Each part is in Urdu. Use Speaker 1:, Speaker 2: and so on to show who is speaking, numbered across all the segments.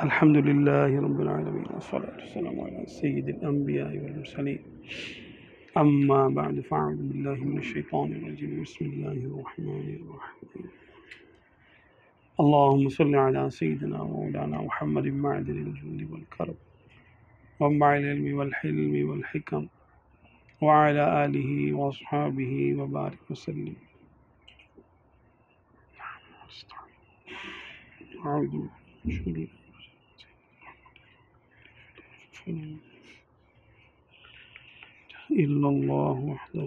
Speaker 1: الحمد لله رب العالمين والصلاة والسلام على سيد الأنبياء والمرسلين أما بعد فأعوذ بالله من الشيطان الرجيم بسم الله الرحمن الرحيم اللهم صل على سيدنا ومولانا محمد معدن الجود والكرم ومنبع العلم والحلم والحكم وعلى آله وأصحابه وبارك وسلم. أعوذ بالله من شرور إلا الله وحده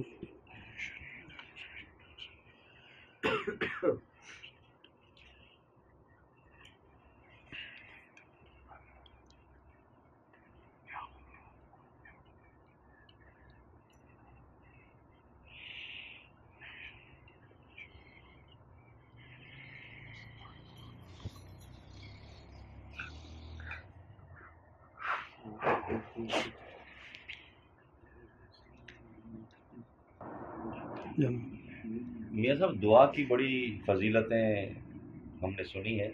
Speaker 2: میاں صاحب، دعا کی بڑی فضیلتیں ہم نے سنی ہے.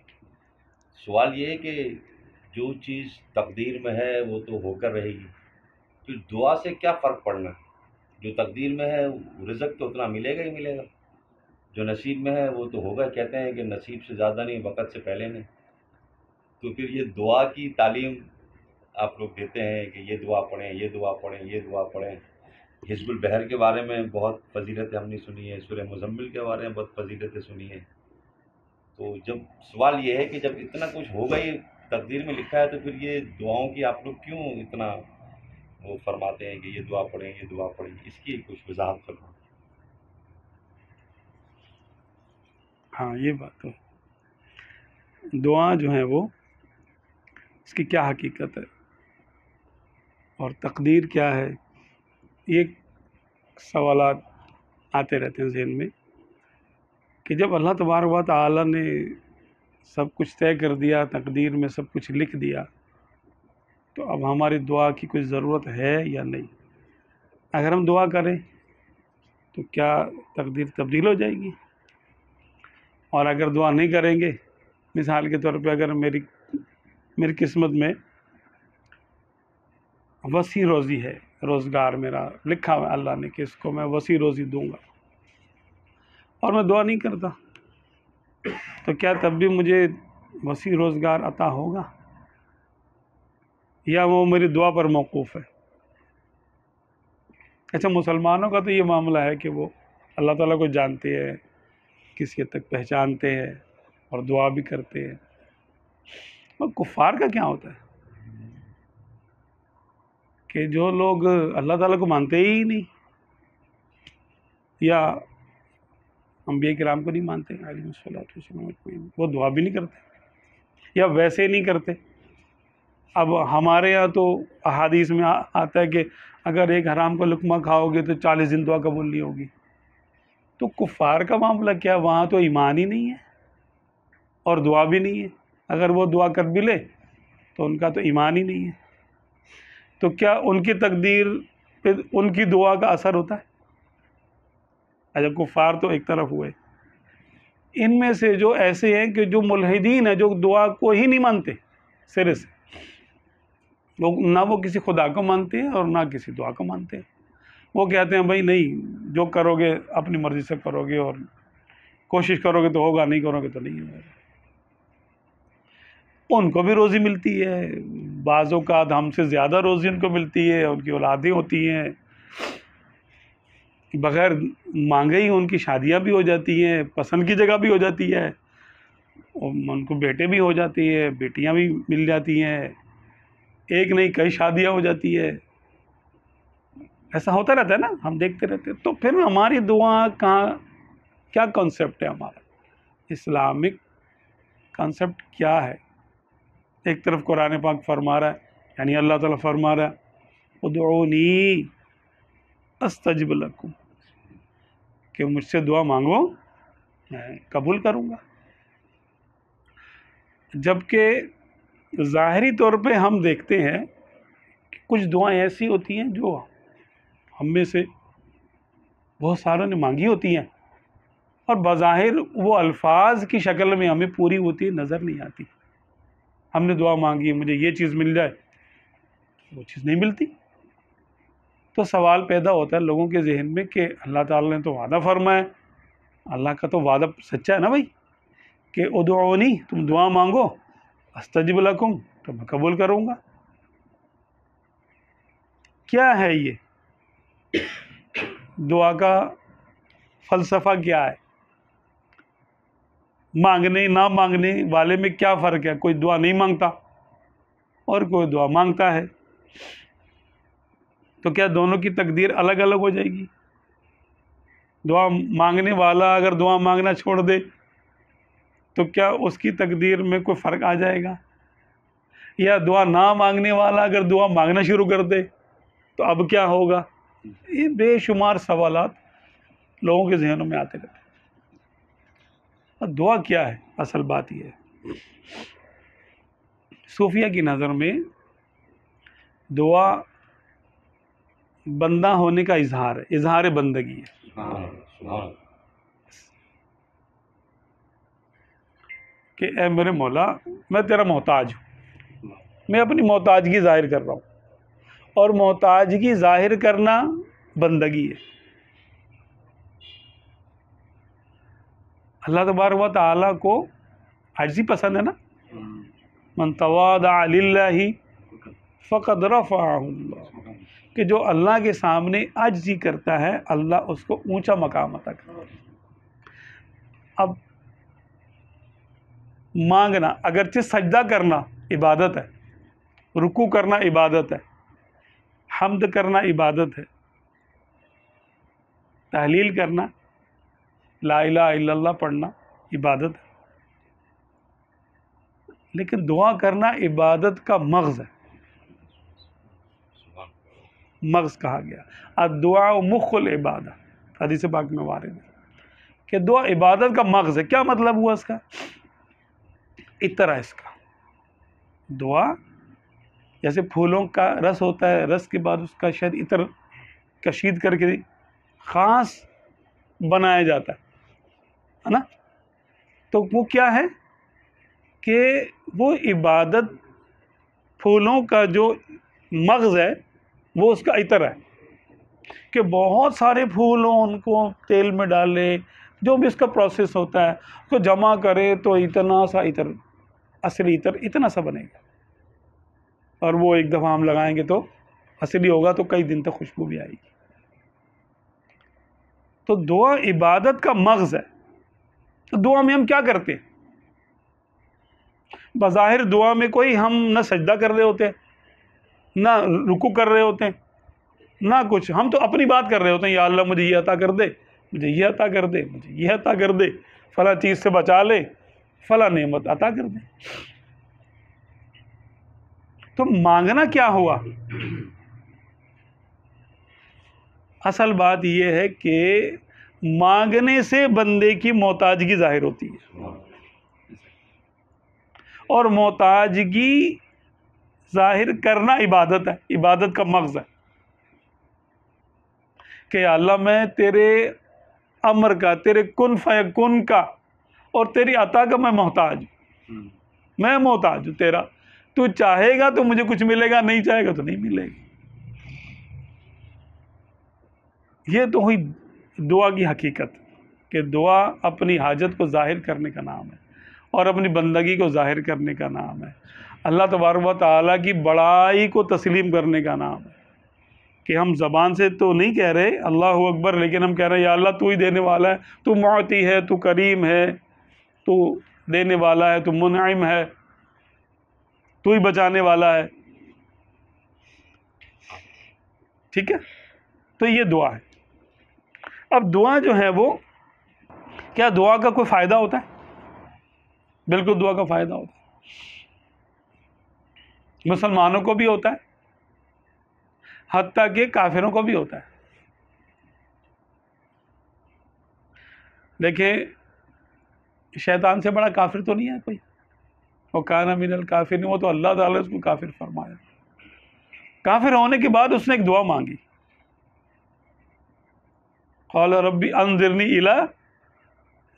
Speaker 2: سوال یہ ہے کہ جو چیز تقدیر میں ہے وہ تو ہو کر رہے گی، تو دعا سے کیا فرق پڑنا ہے؟ جو تقدیر میں ہے رزق تو اتنا ملے گا ہی ملے گا، جو نصیب میں ہے وہ تو ہوگا. کہتے ہیں کہ نصیب سے زیادہ نہیں، وقت سے پہلے نہیں. تو پھر یہ دعا کی تعلیم آپ لوگ دیتے ہیں کہ یہ دعا پڑھیں، یہ دعا پڑھیں، یہ دعا پڑھیں. حزب البحر کے بارے میں بہت فضیلتیں ہم نے سنی ہیں، سورہ مزمل کے بارے میں بہت فضیلتیں سنی ہیں. تو جب سوال یہ ہے کہ جب اتنا کچھ ہوگا ہی تقدیر میں لکھا ہے، تو پھر یہ دعاؤں کی آپ لوگ کیوں اتنا وہ فرماتے ہیں کہ یہ دعا پڑھیں، یہ دعا پڑھیں؟ اس کی کچھ وضاحت کرنا.
Speaker 1: ہاں، یہ بات تو دعا جو ہے وہ اس کی کیا حقیقت ہے اور تقدیر کیا ہے، یہ سوالات آتے رہتے ہیں ذہن میں کہ جب اللہ تبارک و تعالی نے سب کچھ طے کر دیا، تقدیر میں سب کچھ لکھ دیا، تو اب ہماری دعا کی کوئی ضرورت ہے یا نہیں؟ اگر ہم دعا کریں تو کیا تقدیر تبدیل ہو جائے گی؟ اور اگر دعا نہیں کریں گے، مثال کے طور پہ اگر میری قسمت میں وسیع روزی ہے، روزگار میرا لکھا ہوا اللہ نے کہ اس کو میں وسیع روزی دوں گا، اور میں دعا نہیں کرتا، تو کیا تب بھی مجھے وسیع روزگار عطا ہوگا یا وہ میری دعا پر موقوف ہے؟ اچھا، مسلمانوں کا تو یہ معاملہ ہے کہ وہ اللہ تعالیٰ کو جانتے ہیں، کسی حد تک پہچانتے ہیں اور دعا بھی کرتے ہیں. اور کفار کا کیا ہوتا ہے کہ جو لوگ اللہ تعالیٰ کو مانتے ہی نہیں، یا انبیاء کرام کو نہیں مانتے علیہ الصلوۃ والسلام اجمعین، وہ دعا بھی نہیں کرتے یا ویسے نہیں کرتے. اب ہمارے یہاں تو احادیث میں آتا ہے کہ اگر ایک حرام کا لقمہ کھاؤ گے تو 40 دن دعا قبول نہیں ہوگی. تو کفار کا معاملہ کیا؟ وہاں تو ایمان ہی نہیں ہے اور دعا بھی نہیں ہے. اگر وہ دعا کر بھی لے تو ان کا تو ایمان ہی نہیں ہے، تو کیا ان کی تقدیر پہ ان کی دعا کا اثر ہوتا ہے؟ اچھا، کفار تو ایک طرف ہوئے. ان میں سے جو ایسے ہیں کہ جو ملحدین ہیں، جو دعا کو ہی نہیں مانتے سرے سے، لوگ نہ وہ کسی خدا کو مانتے ہیں اور نہ کسی دعا کو مانتے ہیں. وہ کہتے ہیں بھائی نہیں، جو کرو گے اپنی مرضی سے کرو گے، اور کوشش کرو گے تو ہوگا، نہیں کرو گے تو نہیں ہوگا. ان کو بھی روزی ملتی ہے، بعض اوقات ہم سے زیادہ روزی ان کو ملتی ہے، ان کی اولادیں ہوتی ہیں، بغیر مانگے ہی ان کی شادیاں بھی ہو جاتی ہیں، پسند کی جگہ بھی ہو جاتی ہے، ان کو بیٹے بھی ہو جاتے ہیں، بیٹیاں بھی مل جاتی ہیں، ایک نہیں کئی شادیاں ہو جاتی ہے. ایسا ہوتا رہتا ہے نا، ہم دیکھتے رہتے ہیں. تو پھر ہماری دعا کہاں، کیا کانسیپٹ ہے ہمارا اسلامک کانسیپٹ کیا ہے؟ ایک طرف قرآن پاک فرما رہا ہے، یعنی اللہ تعالیٰ فرما رہا ہے ادعونی استجب لکم، کہ مجھ سے دعا مانگو میں قبول کروں گا. جبکہ ظاہری طور پہ ہم دیکھتے ہیں کہ کچھ دعائیں ایسی ہوتی ہیں جو ہم میں سے بہت ساروں نے مانگی ہوتی ہیں، اور بظاہر وہ الفاظ کی شکل میں ہمیں پوری ہوتی نظر نہیں آتی. ہم نے دعا مانگی مجھے یہ چیز مل جائے، وہ چیز نہیں ملتی، تو سوال پیدا ہوتا ہے لوگوں کے ذہن میں کہ اللہ تعالیٰ نے تو وعدہ فرمایا، اللہ کا تو وعدہ سچا ہے نا بھائی، کہ ادعونی، تم دعا مانگو، استجب لکم، تو میں قبول کروں گا۔ کیا ہے یہ دعا کا فلسفہ؟ کیا ہے؟ مانگنے نہ مانگنے والے میں کیا فرق ہے؟ کوئی دعا نہیں مانگتا اور کوئی دعا مانگتا ہے، تو کیا دونوں کی تقدیر الگ الگ ہو جائے گی؟ دعا مانگنے والا اگر دعا مانگنا چھوڑ دے تو کیا اس کی تقدیر میں کوئی فرق آ جائے گا؟ یا دعا نہ مانگنے والا اگر دعا مانگنا شروع کر دے تو اب کیا ہوگا؟ یہ بے شمار سوالات لوگوں کے ذہنوں میں آتے رہتے ہیں۔ دعا کیا ہے؟ اصل بات یہ ہے، صوفیہ کی نظر میں دعا بندہ ہونے کا اظہار ہے، اظہار بندگی ہے، کہ اے میرے مولا میں تیرا محتاج ہوں، میں اپنی محتاجگی ظاہر کر رہا ہوں، اور محتاجگی ظاہر کرنا بندگی ہے۔ اللہ تبارک و تعالیٰ کو عاجزی پسند ہے نا، من تواضع للہ فقد رفعہ اللہ، کہ جو اللہ کے سامنے عاجزی کرتا ہے اللہ اس کو اونچا مقام عطا کرتا ہے۔ اب مانگنا، اگرچہ سجدہ کرنا عبادت ہے، رکوع کرنا عبادت ہے، حمد کرنا عبادت ہے، تحلیل کرنا، لا الہ الا اللہ پڑھنا عبادت ہے، لیکن دعا کرنا عبادت کا مغز ہے، مغز کہا گیا، الدعاء مخ العبادہ، حدیث پاک میں وارد ہے کہ دعا عبادت کا مغز ہے۔ کیا مطلب ہوا اس کا؟ عطر ہے اس کا، دعا جیسے پھولوں کا رس ہوتا ہے، رس کے بعد اس کا شاید عطر کشید کر کے خاص بنایا جاتا ہے نا، تو وہ کیا ہے کہ وہ عبادت پھولوں کا جو مغز ہے وہ اس کا عطر ہے، کہ بہت سارے پھول ہوں، ان کو تیل میں ڈالے، جو بھی اس کا پروسیس ہوتا ہے اس کو جمع کرے تو اتنا سا عطر، اصلی عطر اتنا سا بنے گا، اور وہ ایک دفعہ ہم لگائیں گے تو اصلی ہوگا تو کئی دن تک خوشبو بھی آئے گی۔ تو دعا عبادت کا مغز ہے۔ تو دعا میں ہم کیا کرتے ہیں؟ بظاہر دعا میں کوئی ہم نہ سجدہ کر رہے ہوتے ہیں، نہ رکوع کر رہے ہوتے ہیں، نہ کچھ، ہم تو اپنی بات کر رہے ہوتے ہیں، یا اللہ مجھے یہ عطا کر دے، مجھے یہ عطا کر دے، مجھے یہ عطا کر دے، فلاں چیز سے بچا لے، فلاں نعمت عطا کر دے۔ تو مانگنا کیا ہوا؟ اصل بات یہ ہے کہ مانگنے سے بندے کی محتاجگی ظاہر ہوتی ہے، اور محتاجگی ظاہر کرنا عبادت ہے، عبادت کا مغز ہے، کہ اللہ میں تیرے امر کا، تیرے کن فیکن کا اور تیری عطا کا میں محتاج ہوں، میں محتاج ہوں تیرا، تو چاہے گا تو مجھے کچھ ملے گا، نہیں چاہے گا تو نہیں ملے گا۔ یہ تو ہوئی دعا کی حقیقت، کہ دعا اپنی حاجت کو ظاہر کرنے کا نام ہے اور اپنی بندگی کو ظاہر کرنے کا نام ہے، اللہ تبارک و تعالیٰ کی بڑائی کو تسلیم کرنے کا نام ہے، کہ ہم زبان سے تو نہیں کہہ رہے اللہ اکبر، لیکن ہم کہہ رہے ہیں یا اللہ تو ہی دینے والا ہے، تو معطی ہے، تو کریم ہے، تو دینے والا ہے، تو منعم ہے، تو ہی بچانے والا ہے، ٹھیک ہے؟ تو یہ دعا ہے۔ اب دعا جو ہے وہ کیا دعا کا کوئی فائدہ ہوتا ہے؟ بالکل دعا کا فائدہ ہوتا ہے، مسلمانوں کو بھی ہوتا ہے، حتیٰ کہ کافروں کو بھی ہوتا ہے۔ دیکھیں شیطان سے بڑا کافر تو نہیں ہے کوئی، وہ کان من الکافرین، وہ تو اللہ تعالیٰ نے اس کو کافر فرمایا۔ کافر ہونے کے بعد اس نے ایک دعا مانگی، قال ربی انظرنی الی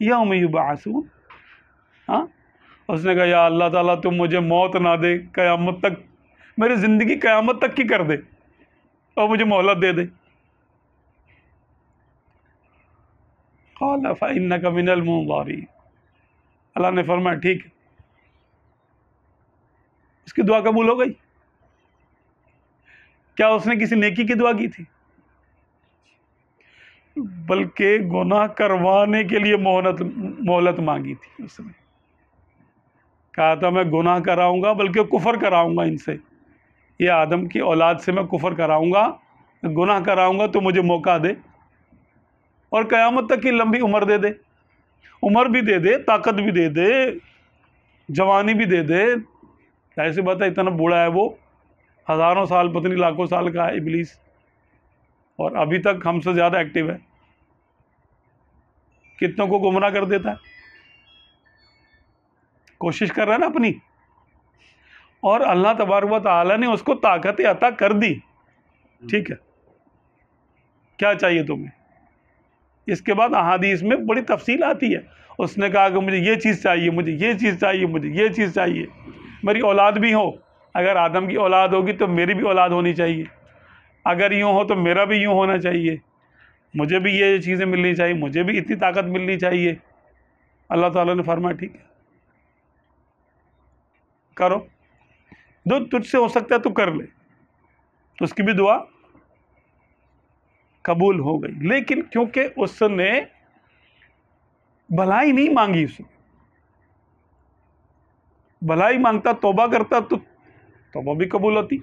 Speaker 1: یوم یبعثون، ہاں، اس نے کہا یا اللہ تعالیٰ تم مجھے موت نہ دے، قیامت تک میری زندگی قیامت تک کی کر دے اور مجھے مہلت دے دے۔ قال فإنك من المنظرین، اللہ نے فرمایا ٹھیک ہے۔ اس کی دعا قبول ہو گئی؟ کیا اس نے کسی نیکی کی دعا کی تھی؟ بلکہ گناہ کروانے کے لیے مہلت مانگی تھی۔ اس نے کہا تھا میں گناہ کراؤں گا، بلکہ کفر کراؤں گا ان سے، یہ آدم کی اولاد سے میں کفر کراؤں گا، گناہ کراؤں گا تو مجھے موقع دے اور قیامت تک کی لمبی عمر دے دے، عمر بھی دے دے، طاقت بھی دے دے، جوانی بھی دے دے۔ ایسے بات ہے اتنا بوڑھا ہے وہ، ہزاروں سال پتہ نہیں لاکھوں سال کا ہے ابلیس، اور ابھی تک ہم سے زیادہ ایکٹیو ہے، کتنوں کو گمراہ کر دیتا ہے، کوشش کر رہا ہے نا اپنی، اور اللہ تبارک و تعالیٰ نے اس کو طاقت عطا کر دی۔ ٹھیک ہے، کیا چاہیے تمہیں؟ اس کے بعد احادیث میں بڑی تفصیل آتی ہے، اس نے کہا کہ مجھے یہ چیز چاہیے، مجھے یہ چیز چاہیے، مجھے یہ چیز چاہیے، میری اولاد بھی ہو، اگر آدم کی اولاد ہوگی تو میری بھی اولاد ہونی چاہیے، اگر یوں ہو تو میرا بھی یوں ہونا چاہیے، مجھے بھی یہ چیزیں ملنی چاہیے، مجھے بھی اتنی طاقت ملنی چاہیے۔ اللہ تعالیٰ نے فرمایا ٹھیک ہے کرو، جو تجھ سے ہو سکتا ہے تو کر لے۔ اس کی بھی دعا قبول ہو گئی، لیکن کیونکہ اس نے بھلائی نہیں مانگی، اس نے بھلائی مانگتا، توبہ کرتا تو توبہ بھی قبول ہوتی،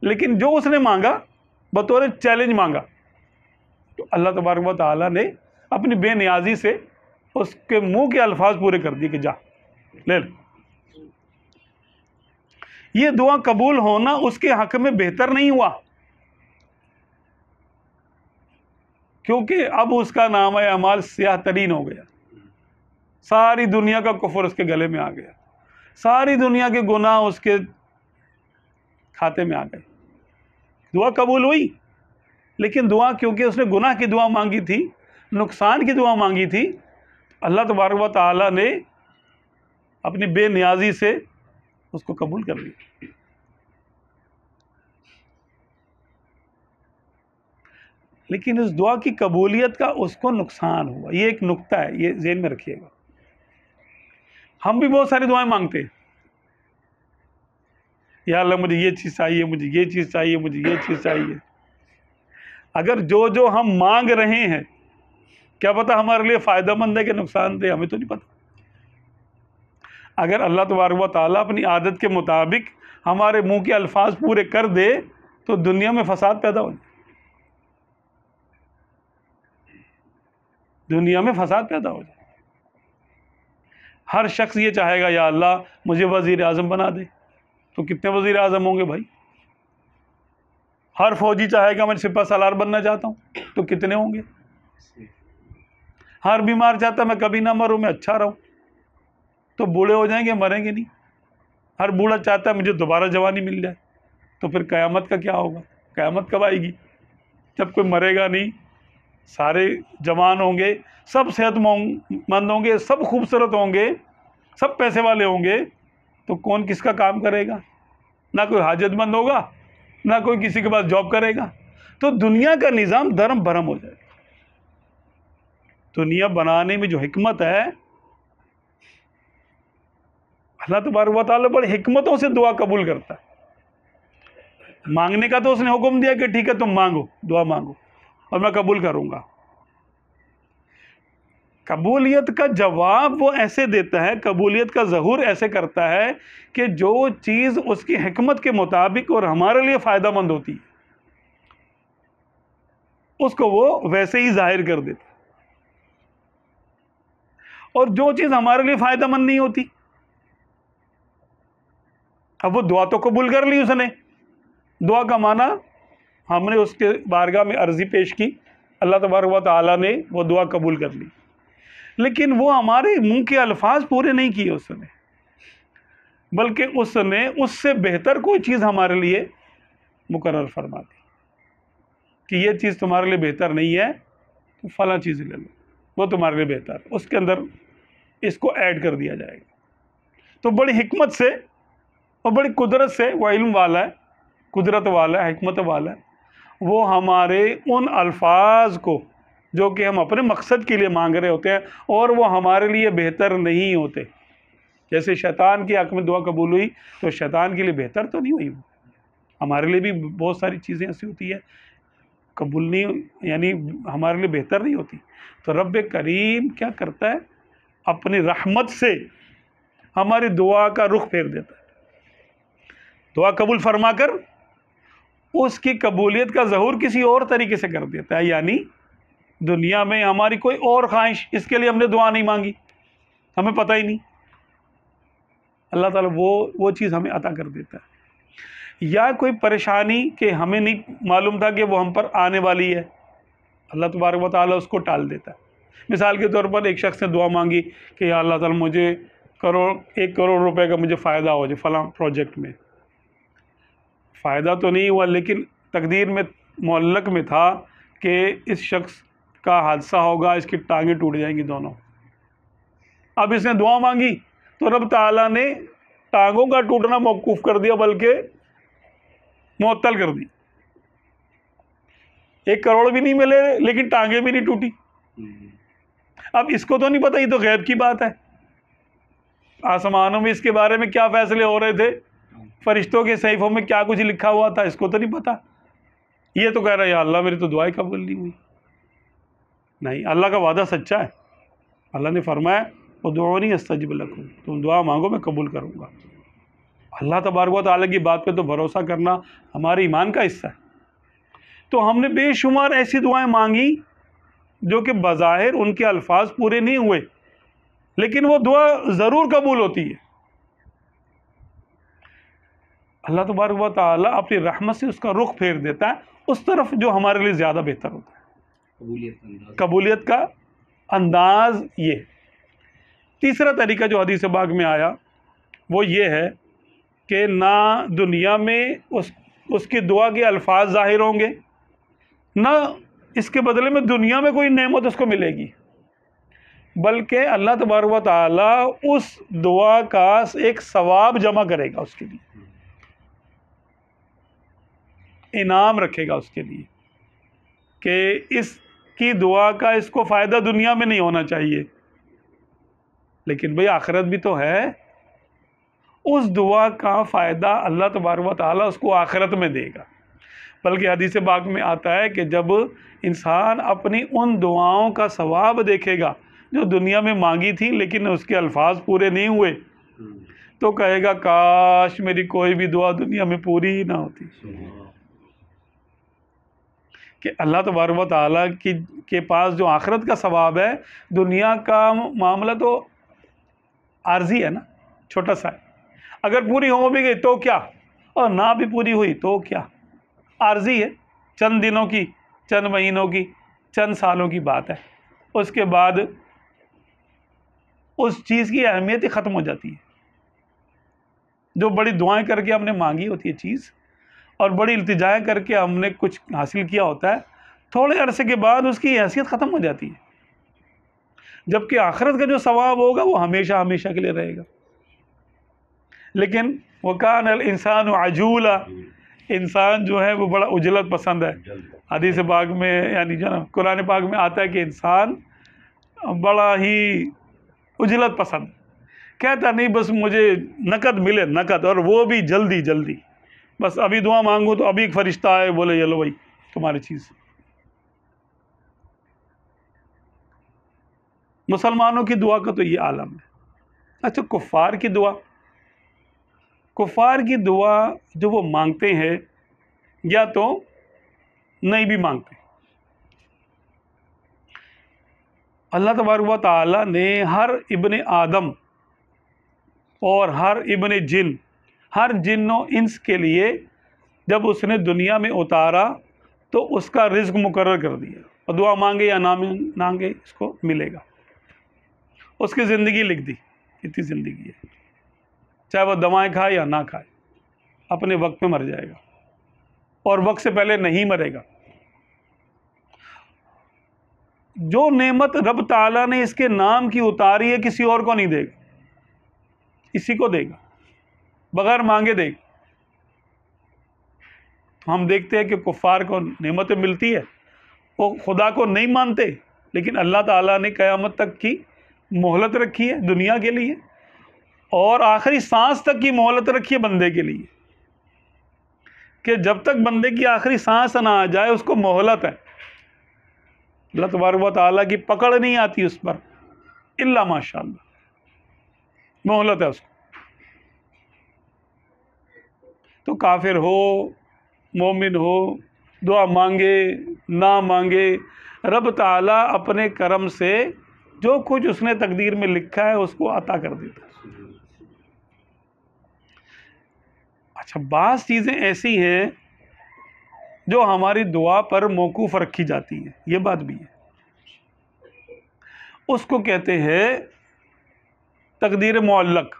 Speaker 1: لیکن جو اس نے مانگا بطور چیلنج مانگا، تو اللہ تبارک و تعالیٰ نے اپنی بے نیازی سے اس کے منہ کے الفاظ پورے کر دیے کہ جا لے لے۔ یہ دعا قبول ہونا اس کے حق میں بہتر نہیں ہوا، کیونکہ اب اس کا نام اعمال سیاہ ترین ہو گیا، ساری دنیا کا کفر اس کے گلے میں آ گیا، ساری دنیا کے گناہ اس کے کھاتے میں آ گئے۔ دعا قبول ہوئی، لیکن دعا کیونکہ اس نے گناہ کی دعا مانگی تھی، نقصان کی دعا مانگی تھی، اللہ تبارک و تعالیٰ نے اپنی بے نیازی سے اس کو قبول کر لیا۔ لیکن اس دعا کی قبولیت کا اس کو نقصان ہوا، یہ ایک نقطہ ہے، یہ ذہن میں رکھیے گا۔ ہم بھی بہت ساری دعائیں مانگتے ہیں، یا اللہ مجھے یہ چیز چاہیے، مجھے یہ چیز چاہیے، مجھے یہ چیز چاہیے۔ اگر جو ہم مانگ رہے ہیں کیا پتہ ہمارے لیے فائدہ مند ہے کہ نقصان دہ، ہمیں تو نہیں پتہ۔ اگر اللہ تبارک و تعالیٰ اپنی عادت کے مطابق ہمارے منہ کے الفاظ پورے کر دے تو دنیا میں فساد پیدا ہو جائے، دنیا میں فساد پیدا ہو جائے۔ ہر شخص یہ چاہے گا یا اللہ مجھے وزیر اعظم بنا دے، تو کتنے وزیر اعظم ہوں گے بھائی؟ ہر فوجی چاہے گا میں سپہ سالار بننا چاہتا ہوں، تو کتنے ہوں گے؟ ہر بیمار چاہتا ہے میں کبھی نہ مروں، میں اچھا رہوں، تو بوڑھے ہو جائیں گے، مریں گے نہیں۔ ہر بوڑھا چاہتا ہے مجھے دوبارہ جوانی مل جائے، تو پھر قیامت کا کیا ہوگا؟ قیامت کب آئے گی؟ جب کوئی مرے گا نہیں، سارے جوان ہوں گے، سب صحت مند ہوں گے، سب خوبصورت ہوں گے، سب پیسے والے ہوں گے، تو کون کس کا کام کرے گا؟ نہ کوئی حاجت مند ہوگا، نہ کوئی کسی کے پاس جاب کرے گا، تو دنیا کا نظام دھرم بھرم ہو جائے گا۔ دنیا بنانے میں جو حکمت ہے، اللہ تبارک و تعالیٰ بڑی حکمتوں سے دعا قبول کرتا ہے۔ مانگنے کا تو اس نے حکم دیا کہ ٹھیک ہے تم مانگو، دعا مانگو اور میں قبول کروں گا۔ قبولیت کا جواب وہ ایسے دیتا ہے، قبولیت کا ظہور ایسے کرتا ہے کہ جو چیز اس کی حکمت کے مطابق اور ہمارے لیے فائدہ مند ہوتی ہے اس کو وہ ویسے ہی ظاہر کر دیتا ہے، اور جو چیز ہمارے لیے فائدہ مند نہیں ہوتی، اب وہ دعا تو قبول کر لی اس نے، دعا کا معنی ہم نے اس کے بارگاہ میں عرضی پیش کی، اللہ تبارک و تعالیٰ نے وہ دعا قبول کر لی، لیکن وہ ہمارے منہ کے الفاظ پورے نہیں کیے اس نے، بلکہ اس نے اس سے بہتر کوئی چیز ہمارے لیے مقرر فرما دی کہ یہ چیز تمہارے لیے بہتر نہیں ہے تو فلاں چیز لے لو، وہ تمہارے لیے بہتر ہے، اس کے اندر اس کو ایڈ کر دیا جائے گا۔ تو بڑی حکمت سے اور بڑی قدرت سے وہ علم والا ہے، قدرت والا ہے، حکمت والا ہے، وہ ہمارے ان الفاظ کو جو کہ ہم اپنے مقصد کے لیے مانگ رہے ہوتے ہیں اور وہ ہمارے لیے بہتر نہیں ہوتے، جیسے شیطان کے حق میں دعا قبول ہوئی تو شیطان کے لیے بہتر تو نہیں ہوئی، وہ ہمارے لیے بھی بہت ساری چیزیں ایسی ہوتی ہے قبول نہیں، یعنی ہمارے لیے بہتر نہیں ہوتی، تو رب کریم کیا کرتا ہے، اپنی رحمت سے ہماری دعا کا رخ پھیر دیتا ہے، دعا قبول فرما کر اس کی قبولیت کا ظہور کسی اور طریقے سے کر دیتا ہے، یعنی دنیا میں ہماری کوئی اور خواہش، اس کے لیے ہم نے دعا نہیں مانگی، ہمیں پتہ ہی نہیں، اللہ تعالیٰ وہ چیز ہمیں عطا کر دیتا ہے، یا کوئی پریشانی کہ ہمیں نہیں معلوم تھا کہ وہ ہم پر آنے والی ہے، اللہ تبارک و تعالیٰ اس کو ٹال دیتا ہے۔ مثال کے طور پر ایک شخص نے دعا مانگی کہ یا اللہ تعالیٰ مجھے 1 کروڑ روپے کا مجھے فائدہ ہو جائے فلاں پروجیکٹ میں، فائدہ تو نہیں ہوا لیکن تقدیر میں معلق میں تھا کہ اس شخص کا حادثہ ہوگا، اس کی ٹانگیں ٹوٹ جائیں گی دونوں، اب اس نے دعا مانگی تو رب تعالیٰ نے ٹانگوں کا ٹوٹنا موقوف کر دیا بلکہ معطل کر دی، 1 کروڑ بھی نہیں ملے لیکن ٹانگیں بھی نہیں ٹوٹی۔ اب اس کو تو نہیں پتہ، یہ تو غیب کی بات ہے، آسمانوں میں اس کے بارے میں کیا فیصلے ہو رہے تھے، فرشتوں کے صحیفوں میں کیا کچھ لکھا ہوا تھا، اس کو تو نہیں پتہ، یہ تو کہہ رہا ہے یا اللہ میری تو دعائیں قبول نہیں ہوئی۔ نہیں، اللہ کا وعدہ سچا ہے، اللہ نے فرمایا ادعونی استجب لکم، تم دعا مانگو میں قبول کروں گا۔ اللہ تبارک و تعالیٰ کی بات پہ تو بھروسہ کرنا ہمارے ایمان کا حصہ ہے۔ تو ہم نے بے شمار ایسی دعائیں مانگی جو کہ بظاہر ان کے الفاظ پورے نہیں ہوئے لیکن وہ دعا ضرور قبول ہوتی ہے، اللہ تبارک و تعالیٰ اپنی رحمت سے اس کا رخ پھیر دیتا ہے اس طرف جو ہمارے لیے زیادہ بہتر ہوتا ہے۔ قبولیت کا انداز یہ۔ تیسرا طریقہ جو حدیث پاک میں آیا وہ یہ ہے کہ نہ دنیا میں اس کی دعا کے الفاظ ظاہر ہوں گے، نہ اس کے بدلے میں دنیا میں کوئی نعمت اس کو ملے گی، بلکہ اللہ تبارک و تعالیٰ اس دعا کا ایک ثواب جمع کرے گا، اس کے لیے انعام رکھے گا اس کے لیے کہ اس کی دعا کا اس کو فائدہ دنیا میں نہیں ہونا چاہیے، لیکن بھئی آخرت بھی تو ہے، اس دعا کا فائدہ اللہ تبارک و تعالیٰ اس کو آخرت میں دے گا۔ بلکہ حدیث پاک میں آتا ہے کہ جب انسان اپنی ان دعاؤں کا ثواب دیکھے گا جو دنیا میں مانگی تھی لیکن اس کے الفاظ پورے نہیں ہوئے تو کہے گا کاش میری کوئی بھی دعا دنیا میں پوری ہی نہ ہوتی، کہ اللہ تبارک و تعالیٰ کے پاس جو آخرت کا ثواب ہے، دنیا کا معاملہ تو عارضی ہے نا، چھوٹا سا ہے، اگر پوری ہو بھی گئی تو کیا، اور نہ بھی پوری ہوئی تو کیا، عارضی ہے، چند دنوں کی، چند مہینوں کی، چند سالوں کی بات ہے، اس کے بعد اس چیز کی اہمیت ہی ختم ہو جاتی ہے۔ جو بڑی دعائیں کر کے ہم نے مانگی ہوتی ہے چیز اور بڑی التجائیں کر کے ہم نے کچھ حاصل کیا ہوتا ہے، تھوڑے عرصے کے بعد اس کی حیثیت ختم ہو جاتی ہے، جبکہ آخرت کا جو ثواب ہوگا وہ ہمیشہ ہمیشہ کے لیے رہے گا۔ لیکن وَكَانَ الْإِنسَانُ عَجُولًا، انسان جو ہے وہ بڑا عجلت پسند ہے۔ حدیث پاک میں یعنی جو نا قرآن پاک میں آتا ہے کہ انسان بڑا ہی عجلت پسند، کہتا نہیں بس مجھے نقد ملے، نقد، اور وہ بھی جلدی جلدی، بس ابھی دعا مانگوں تو ابھی ایک فرشتہ آئے بولے یہ لو بھائی تمہاری چیز۔ مسلمانوں کی دعا کا تو یہ عالم ہے۔ اچھا، کفار کی دعا، کفار کی دعا جو وہ مانگتے ہیں یا تو نہیں بھی مانگتے، اللہ تبارک و تعالیٰ نے ہر ابن آدم اور ہر ابن جن، ہر جن و انس کے لیے جب اس نے دنیا میں اتارا تو اس کا رزق مقرر کر دیا، اور دعا مانگے یا نہ مانگے اس کو ملے گا، اس کی زندگی لکھ دی، اتنی زندگی ہے، چاہے وہ دوائیں کھائے یا نہ کھائے، اپنے وقت پہ مر جائے گا اور وقت سے پہلے نہیں مرے گا۔ جو نعمت رب تعالیٰ نے اس کے نام کی اتاری ہے کسی اور کو نہیں دے گا، اسی کو دے گا، بغیر مانگے دے گا۔ تو ہم دیکھتے ہیں کہ کفار کو نعمتیں ملتی ہے، وہ خدا کو نہیں مانتے، لیکن اللہ تعالیٰ نے قیامت تک کی مہلت رکھی ہے دنیا کے لیے، اور آخری سانس تک کی مہلت رکھی ہے بندے کے لیے، کہ جب تک بندے کی آخری سانس نہ آ جائے اس کو مہلت ہے۔ اللہ تبارک و تعالیٰ کی پکڑ نہیں آتی اس پر، الا ماشاء اللہ، مہلت ہے اس کو۔ تو کافر ہو مومن ہو، دعا مانگے نہ مانگے، رب تعالیٰ اپنے کرم سے جو کچھ اس نے تقدیر میں لکھا ہے اس کو عطا کر دیتا ہے۔ اچھا، بعض چیزیں ایسی ہیں جو ہماری دعا پر موقوف رکھی جاتی ہیں، یہ بات بھی ہے، اس کو کہتے ہیں تقدیر معلق۔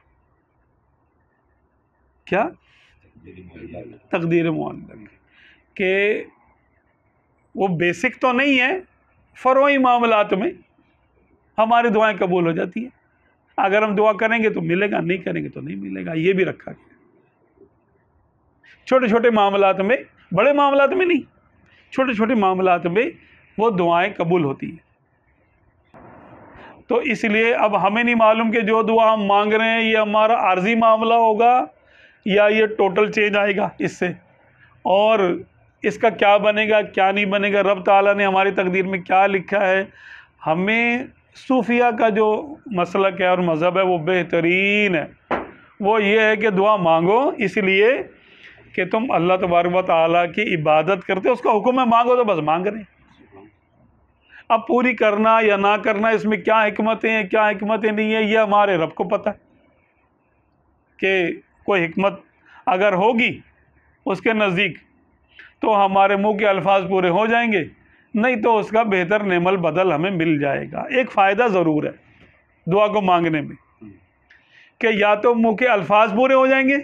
Speaker 1: کیا؟ تقدیر معلق، کہ وہ بیسک تو نہیں ہے، فروعی معاملات میں ہماری دعائیں قبول ہو جاتی ہیں، اگر ہم دعا کریں گے تو ملے گا، نہیں کریں گے تو نہیں ملے گا، یہ بھی رکھا گیا۔ چھوٹے چھوٹے معاملات میں، بڑے معاملات میں نہیں، چھوٹے چھوٹے معاملات میں وہ دعائیں قبول ہوتی ہیں۔ تو اس لیے اب ہمیں نہیں معلوم کہ جو دعا ہم مانگ رہے ہیں یہ ہمارا عارضی معاملہ ہوگا یا یہ ٹوٹل چینج آئے گا اس سے، اور اس کا کیا بنے گا کیا نہیں بنے گا، رب تعالیٰ نے ہماری تقدیر میں کیا لکھا ہے۔ ہمیں صوفیہ کا جو مسلک ہے اور مذہب ہے وہ بہترین ہے، وہ یہ ہے کہ دعا مانگو اس لیے کہ تم اللہ تبارک و تعالیٰ کی عبادت کرتے ہو، اس کا حکم ہے مانگو تو بس مانگ رہے ہیں۔ اب پوری کرنا یا نہ کرنا اس میں کیا حکمتیں ہیں کیا حکمتیں نہیں ہیں، یہ ہمارے رب کو پتہ ہے، کہ کوئی حکمت اگر ہوگی اس کے نزدیک تو ہمارے منہ کے الفاظ پورے ہو جائیں گے، نہیں تو اس کا بہتر نعم البدل ہمیں مل جائے گا۔ ایک فائدہ ضرور ہے دعا کو مانگنے میں، کہ یا تو منہ کے الفاظ پورے ہو جائیں گے،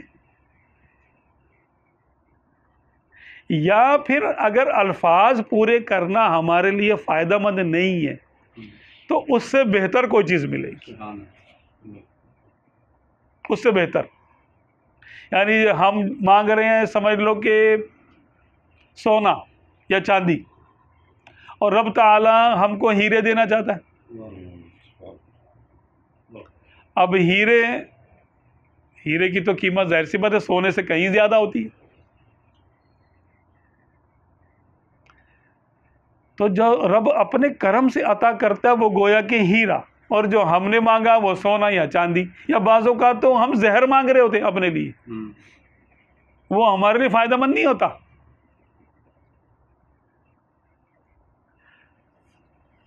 Speaker 1: یا پھر اگر الفاظ پورے کرنا ہمارے لیے فائدہ مند نہیں ہے تو اس سے بہتر کوئی چیز ملے گی، اس سے بہتر۔ یعنی ہم مانگ رہے ہیں سمجھ لو کہ سونا یا چاندی، اور رب تعالی ہم کو ہیرے دینا چاہتا ہے۔ اب ہیرے کی تو قیمت ظاہر سی بات ہے سونے سے کہیں زیادہ ہوتی ہے، تو جو رب اپنے کرم سے عطا کرتا ہے وہ گویا کہ ہیرا، اور جو ہم نے مانگا وہ سونا یا چاندی، یا بعض اوقات تو ہم زہر مانگ رہے ہوتے ہیں اپنے لیے، وہ ہمارے لیے فائدہ مند نہیں ہوتا۔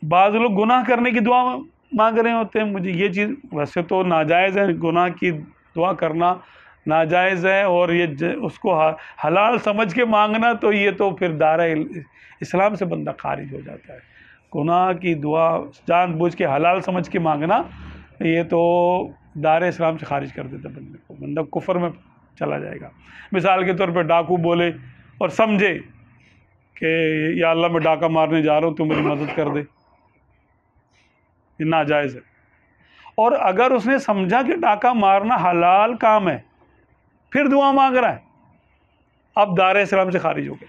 Speaker 1: بعض لوگ گناہ کرنے کی دعا مانگ رہے ہوتے ہیں، مجھے یہ چیز ویسے تو ناجائز ہے، گناہ کی دعا کرنا ناجائز ہے، اور یہ اس کو حلال سمجھ کے مانگنا تو یہ تو پھر دائرہ اسلام سے بندہ خارج ہو جاتا ہے۔ گناہ کی دعا جان بوجھ کے حلال سمجھ کے مانگنا یہ تو دائرہ اسلام سے خارج کر دیتا ہے بندے کو، بندہ کفر میں چلا جائے گا۔ مثال کے طور پہ ڈاکو بولے اور سمجھے کہ یا اللہ میں ڈاکہ مارنے جا رہا ہوں تو میری مدد کر دے، یہ ناجائز ہے۔ اور اگر اس نے سمجھا کہ ڈاکہ مارنا حلال کام ہے پھر دعا مانگ رہا ہے، اب دائرہ اسلام سے خارج ہو گیا،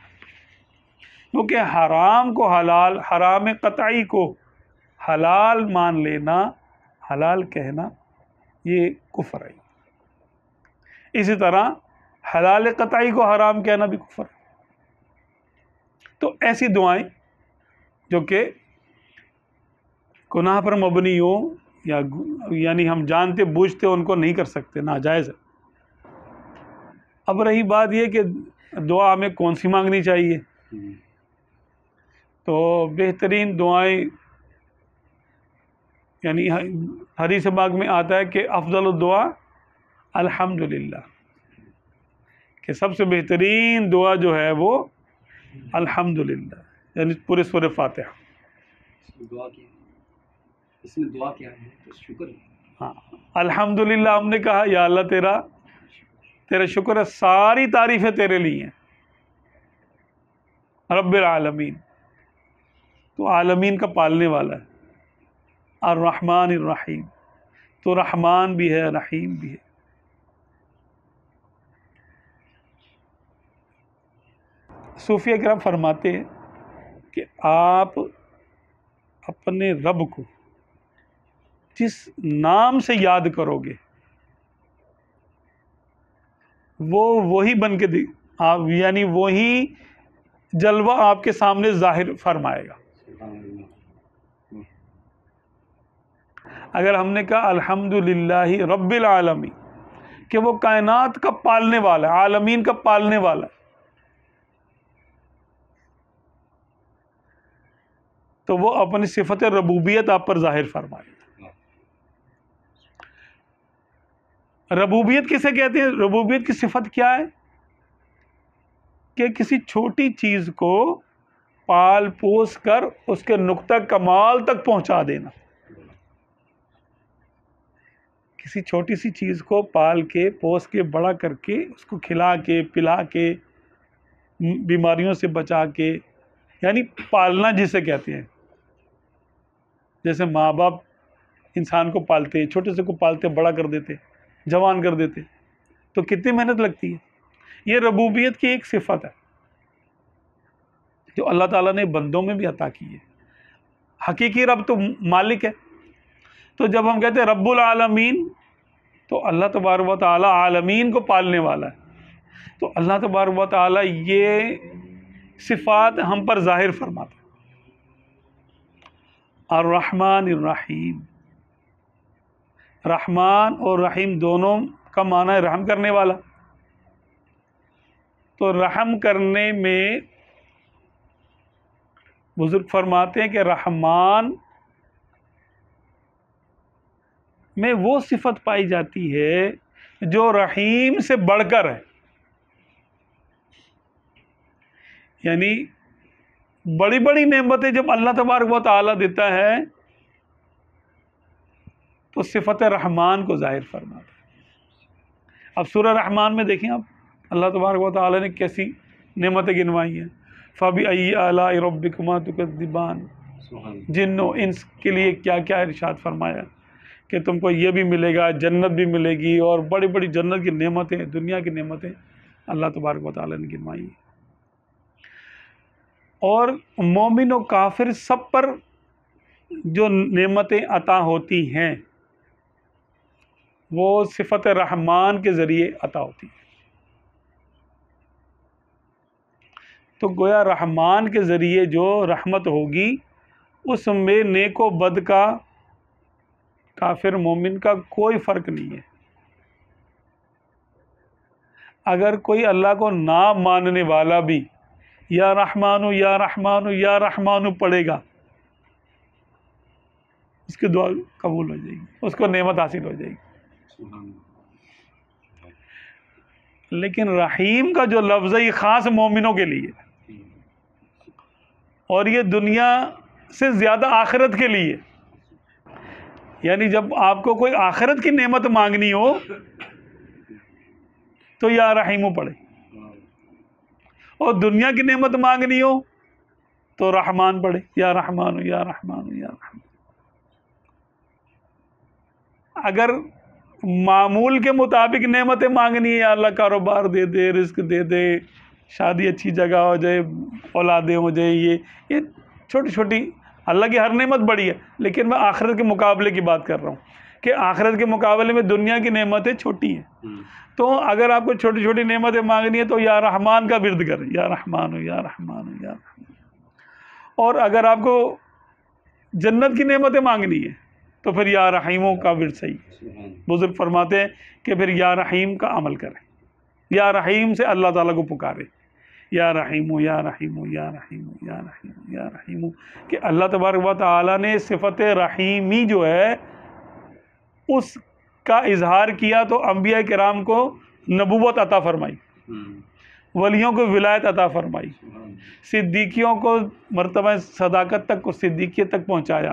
Speaker 1: کیونکہ حرام کو حلال، حرام قطعی کو حلال مان لینا، حلال کہنا یہ کفر ہے۔ اسی طرح حلال قطعی کو حرام کہنا بھی کفر ہے۔ تو ایسی دعائیں جو کہ گناہ پر مبنی ہو یا یعنی ہم جانتے بوجھتے ان کو نہیں کر سکتے، ناجائز ہے۔ اب رہی بات یہ کہ دعا ہمیں کون سی مانگنی چاہیے، تو بہترین دعائیں یعنی حدیث پاک میں آتا ہے کہ افضل الدعا الحمدللہ، کہ سب سے بہترین دعا جو ہے وہ الحمدللہ، یعنی پورے سورہ فاتحہ۔
Speaker 3: اس میں دعا کیا ہے؟ تو شکر ہے۔
Speaker 1: ہاں، الحمدللہ ہم نے کہا یا اللہ تیرا شکر ہے، ساری تعریفیں تیرے لیے ہیں، رب العالمین، تو عالمین کا پالنے والا ہے، الرحمن الرحیم، تو رحمان بھی ہے رحیم بھی ہے۔ صوفیہ کرام فرماتے ہیں کہ آپ اپنے رب کو جس نام سے یاد کرو گے وہ وہی بن کے آپ یعنی وہی جلوہ آپ کے سامنے ظاہر فرمائے گا. اگر ہم نے کہا الحمدللہ رب العالمین کہ وہ کائنات کا پالنے والا ہے، عالمین کا پالنے والا ہے، تو وہ اپنی صفت ربوبیت آپ پر ظاہر فرمائے. ربوبیت کسے کہتے ہیں؟ ربوبیت کی صفت کیا ہے؟ کہ کسی چھوٹی چیز کو پال پوس کر اس کے نقطہ کمال تک پہنچا دینا. کسی چھوٹی سی چیز کو پال کے پوس کے بڑا کر کے اس کو کھلا کے پلا کے بیماریوں سے بچا کے، یعنی پالنا جسے کہتے ہیں. جیسے ماں باپ انسان کو پالتے، چھوٹے سے کو پالتے، بڑا کر دیتے، جوان کر دیتے، تو کتنی محنت لگتی ہے. یہ ربوبیت کی ایک صفت ہے جو اللہ تعالیٰ نے بندوں میں بھی عطا کی ہے. حقیقی رب تو مالک ہے. تو جب ہم کہتے ہیں رب العالمین تو اللہ تبارک و تعالی عالمین کو پالنے والا ہے. تو اللہ تبارک و تعالی یہ صفات ہم پر ظاہر فرماتا ہے. الرحمن الرحیم، رحمان اور رحیم دونوں کا معنی ہے رحم کرنے والا. تو رحم کرنے میں بزرگ فرماتے ہیں کہ رحمان میں وہ صفت پائی جاتی ہے جو رحیم سے بڑھ کر ہے. یعنی بڑی بڑی نعمتیں جب اللہ تبارک و تعالیٰ دیتا ہے تو صفت رحمان کو ظاہر فرماتا ہے. اب سورہ رحمان میں دیکھیں آپ، اللہ تبارک و تعالیٰ نے کیسی نعمتیں گنوائی ہیں. فَبِأَيِّ آلَاءِ رَبِّكُمَا تُكَذِّبَانِ، جن و انس کے لیے کیا کیا ارشاد فرمایا کہ تم کو یہ بھی ملے گا، جنت بھی ملے گی، اور بڑی بڑی جنت کی نعمتیں، دنیا کی نعمتیں اللہ تبارک و تعالیٰ نے گنوائی ہیں. اور مومن و کافر سب پر جو نعمتیں عطا ہوتی ہیں وہ صفت رحمان کے ذریعے عطا ہوتی ہیں. تو گویا رحمان کے ذریعے جو رحمت ہوگی اس میں نیک و بد کا، کافر مومن کا کوئی فرق نہیں ہے. اگر کوئی اللہ کو نہ ماننے والا بھی یا رحمانو یا رحمانو یا رحمانو پڑھے گا، اس کی دعا قبول ہو جائے گی، اس کو نعمت حاصل ہو جائے گی. لیکن رحیم کا جو لفظ ہے یہ خاص مومنوں کے لیے، اور یہ دنیا سے زیادہ آخرت کے لیے. یعنی جب آپ کو کوئی آخرت کی نعمت مانگنی ہو تو یا رحیمو پڑھے، اور دنیا کی نعمت مانگنی ہو تو رحمان پڑھے، یا رحمان یا رحمان یا رحمان. اگر معمول کے مطابق نعمتیں مانگنی ہے، یا اللہ کاروبار دے دے، رزق دے دے، شادی اچھی جگہ ہو جائے، اولادیں ہو جائے، یہ چھوٹی چھوٹی، اللہ کی ہر نعمت بڑی ہے، لیکن میں آخرت کے مقابلے کی بات کر رہا ہوں کہ آخرت کے مقابلے میں دنیا کی نعمتیں چھوٹی ہیں. تو اگر آپ کو چھوٹی چھوٹی نعمتیں مانگنی ہے تو یا رحمان کا ورد کریں، یا رحمان یا رحمان یا رحمان. اور اگر آپ کو جنت کی نعمتیں مانگنی ہے تو پھر یا رحیموں کا ورد صحیح. بزرگ فرماتے ہیں کہ پھر یا رحیم کا عمل کریں، یا رحیم سے اللہ تعالیٰ کو پکارے، یا رحیم یا رحیم یا رحیم یا رحیم یا رحیم. کہ اللہ تبارک و تعالیٰ نے صفت رحیمی جو ہے اس کا اظہار کیا تو انبیاء کرام کو نبوت عطا فرمائی، ولیوں کو ولایت عطا فرمائی، صدیقیوں کو مرتبہ صداقت تک کو صدیقیت تک پہنچایا،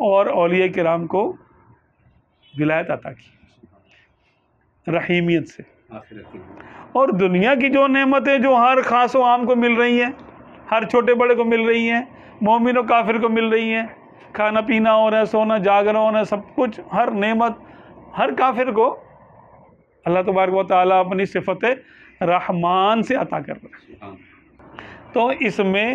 Speaker 1: اور اولیاء کرام کو ولایت عطا کی رحیمیت سے. اور دنیا کی جو نعمتیں جو ہر خاص و عام کو مل رہی ہیں، ہر چھوٹے بڑے کو مل رہی ہیں، مومن و کافر کو مل رہی ہیں، کھانا پینا ہو رہا ہے، سونا جاگنا ہو رہا ہے، سب کچھ، ہر نعمت ہر کافر کو اللہ تبارک و تعالیٰ اپنی صفت رحمان سے عطا کر رہا ہے. تو اس میں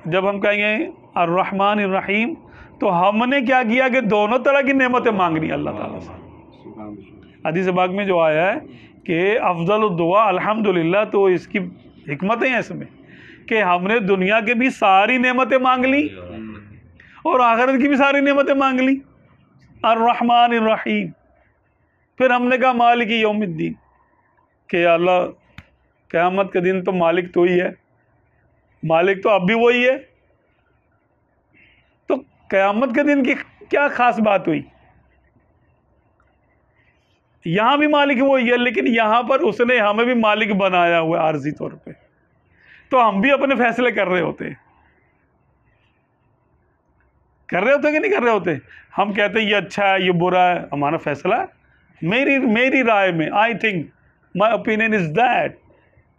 Speaker 1: جب ہم کہیں گے الرحمن الرحیم تو ہم نے کیا کیا کہ دونوں طرح کی نعمتیں مانگنی اللہ تعالیٰ سے. حدیث پاک میں جو آیا ہے کہ افضل الدعا الحمدللہ، تو اس کی حکمتیں ہیں اس میں کہ ہم نے دنیا کے بھی ساری نعمتیں مانگ لی اور آخرت کی بھی ساری نعمتیں مانگ لی. الرحمن الرحیم. پھر ہم نے کہا مالک یوم الدین، کہ اللہ قیامت کے دن تو مالک تو ہی ہے، مالک تو اب بھی وہی ہے، تو قیامت کے دن کی کیا خاص بات ہوئی؟ یہاں بھی مالک وہی ہے، لیکن یہاں پر اس نے ہمیں بھی مالک بنایا ہوا ہے عارضی طور پہ، تو ہم بھی اپنے فیصلے کر رہے ہوتے ہیں. کر رہے ہوتے کہ نہیں کر رہے ہوتے؟ ہم کہتے ہیں یہ اچھا ہے یہ برا ہے، ہمارا فیصلہ ہے. میری رائے میں I think my opinion is that,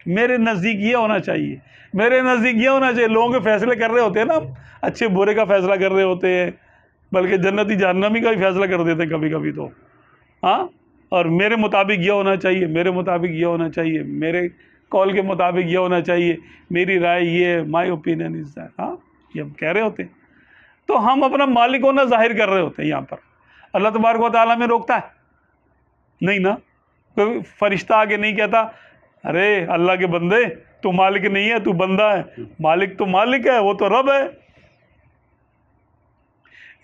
Speaker 1: میرے نزدیک یہ ہونا چاہیے، میرے نزدیک یہ ہونا چاہیے. لوگوں کے فیصلے کر رہے ہوتے ہیں نا، اچھے برے کا فیصلہ کر رہے ہوتے ہیں، بلکہ جنتی جہنمی کا بھی فیصلہ کر دیتے ہیں کبھی کبھی تو. ہاں، اور میرے مطابق یہ ہونا چاہیے، میرے مطابق یہ ہونا چاہیے، میرے کال کے مطابق یہ ہونا چاہیے، میری رائے یہ، مائی اوپینین از دیٹ. ہاں، یہ ہم کہہ رہے ہوتے ہیں، تو ہم اپنا مالک ہونا ظاہر کر رہے ہوتے ہیں. یہاں پر اللہ تبارک و تعالیٰ میں روکتا ہے نہیں نا، کوئی فرشتہ آگے نہیں کہتا ارے اللہ کے بندے تو مالک نہیں ہے، تو بندہ ہے. مالک تو مالک ہے، وہ تو رب ہے.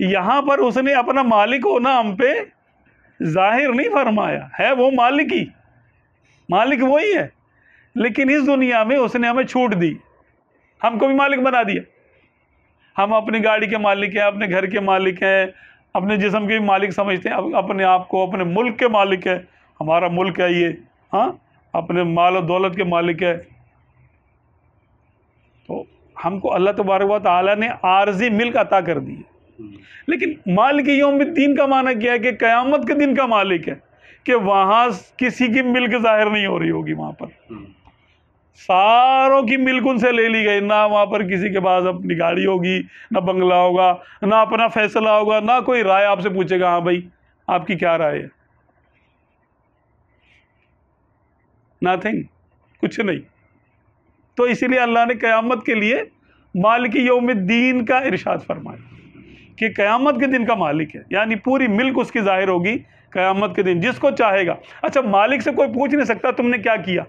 Speaker 1: یہاں پر اس نے اپنا مالک ہونا ہم پہ ظاہر نہیں فرمایا ہے، وہ مالک ہی، مالک وہی ہے، لیکن اس دنیا میں اس نے ہمیں چھوٹ دی، ہم کو بھی مالک بنا دیا. ہم اپنی گاڑی کے مالک ہیں، اپنے گھر کے مالک ہیں، اپنے جسم کے بھی مالک سمجھتے ہیں، اپنے آپ کو اپنے ملک کے مالک ہے، ہمارا ملک ہے یہ. ہاں، اپنے مال و دولت کے مالک ہے. تو ہم کو اللہ تبارک و تعالیٰ نے عارضی ملک عطا کر دی ہے. لیکن مالک یوم الدین کا معنی کیا ہے؟ کہ قیامت کے دن کا مالک ہے، کہ وہاں کسی کی ملک ظاہر نہیں ہو رہی ہوگی. وہاں پر ساروں کی ملک ان سے لے لی گئی، نہ وہاں پر کسی کے پاس اپنی گاڑی ہوگی، نہ بنگلہ ہوگا، نہ اپنا فیصلہ ہوگا، نہ کوئی رائے آپ سے پوچھے گا ہاں بھائی آپ کی کیا رائے ہے. نتھنگ، کچھ نہیں. تو اسی لیے اللہ نے قیامت کے لیے مالک یوم الدین کا ارشاد فرمایا کہ قیامت کے دن کا مالک ہے، یعنی پوری ملک اس کی ظاہر ہوگی قیامت کے دن، جس کو چاہے گا. اچھا، مالک سے کوئی پوچھ نہیں سکتا تم نے کیا کیا.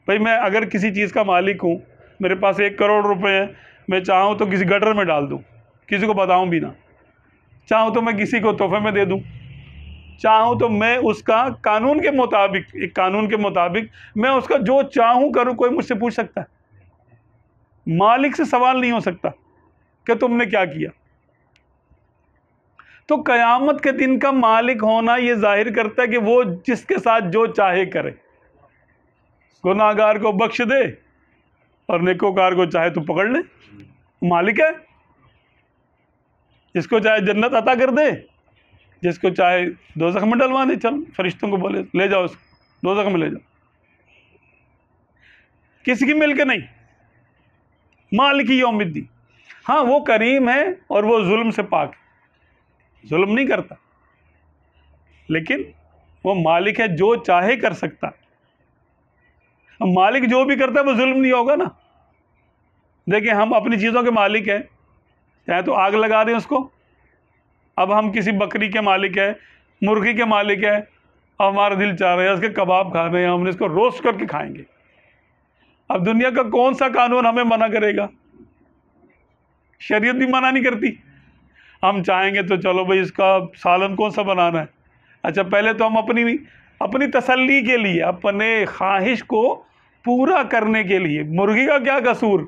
Speaker 1: بھائی میں اگر کسی چیز کا مالک ہوں، میرے پاس 1 کروڑ روپے ہیں، میں چاہوں تو کسی گٹر میں ڈال دوں، کسی کو بتاؤں بھی نہ. چاہوں تو میں کسی کو تحفے میں دے دوں، چاہوں تو میں اس کا قانون کے مطابق، ایک قانون کے مطابق میں اس کا جو چاہوں کروں. کوئی مجھ سے پوچھ سکتا ہے؟ مالک سے سوال نہیں ہو سکتا کہ تم نے کیا کیا. تو قیامت کے دن کا مالک ہونا یہ ظاہر کرتا ہے کہ وہ جس کے ساتھ جو چاہے کرے. گناہگار کو بخش دے اور نیکوکار کو چاہے تو پکڑ لے. مالک ہے، جس کو چاہے جنت عطا کر دے، جس کو چاہے دوزخ میں ڈلوا دے. چل فرشتوں کو بولے لے جاؤ اس کو دوزخ میں لے جاؤ. کسی کی مل کے نہیں. مالک یوم الدین. ہاں، وہ کریم ہے اور وہ ظلم سے پاک ہے، ظلم نہیں کرتا، لیکن وہ مالک ہے، جو چاہے کر سکتا. مالک جو بھی کرتا ہے وہ ظلم نہیں ہوگا نا. دیکھیں ہم اپنی چیزوں کے مالک ہیں، چاہے تو آگ لگا دیں اس کو. اب ہم کسی بکری کے مالک ہیں، مرغی کے مالک ہیں، اب ہمارا دل چاہ رہا ہے اس کے کباب کھانے ہیں، ہم نے اس کو روسٹ کر کے کھائیں گے. اب دنیا کا کون سا قانون ہمیں منع کرے گا؟ شریعت بھی منع نہیں کرتی. ہم چاہیں گے تو چلو بھائی اس کا سالن کون سا بنانا ہے. اچھا، پہلے تو ہم اپنی تسلی کے لیے، اپنے خواہش کو پورا کرنے کے لیے، مرغی کا کیا قصور؟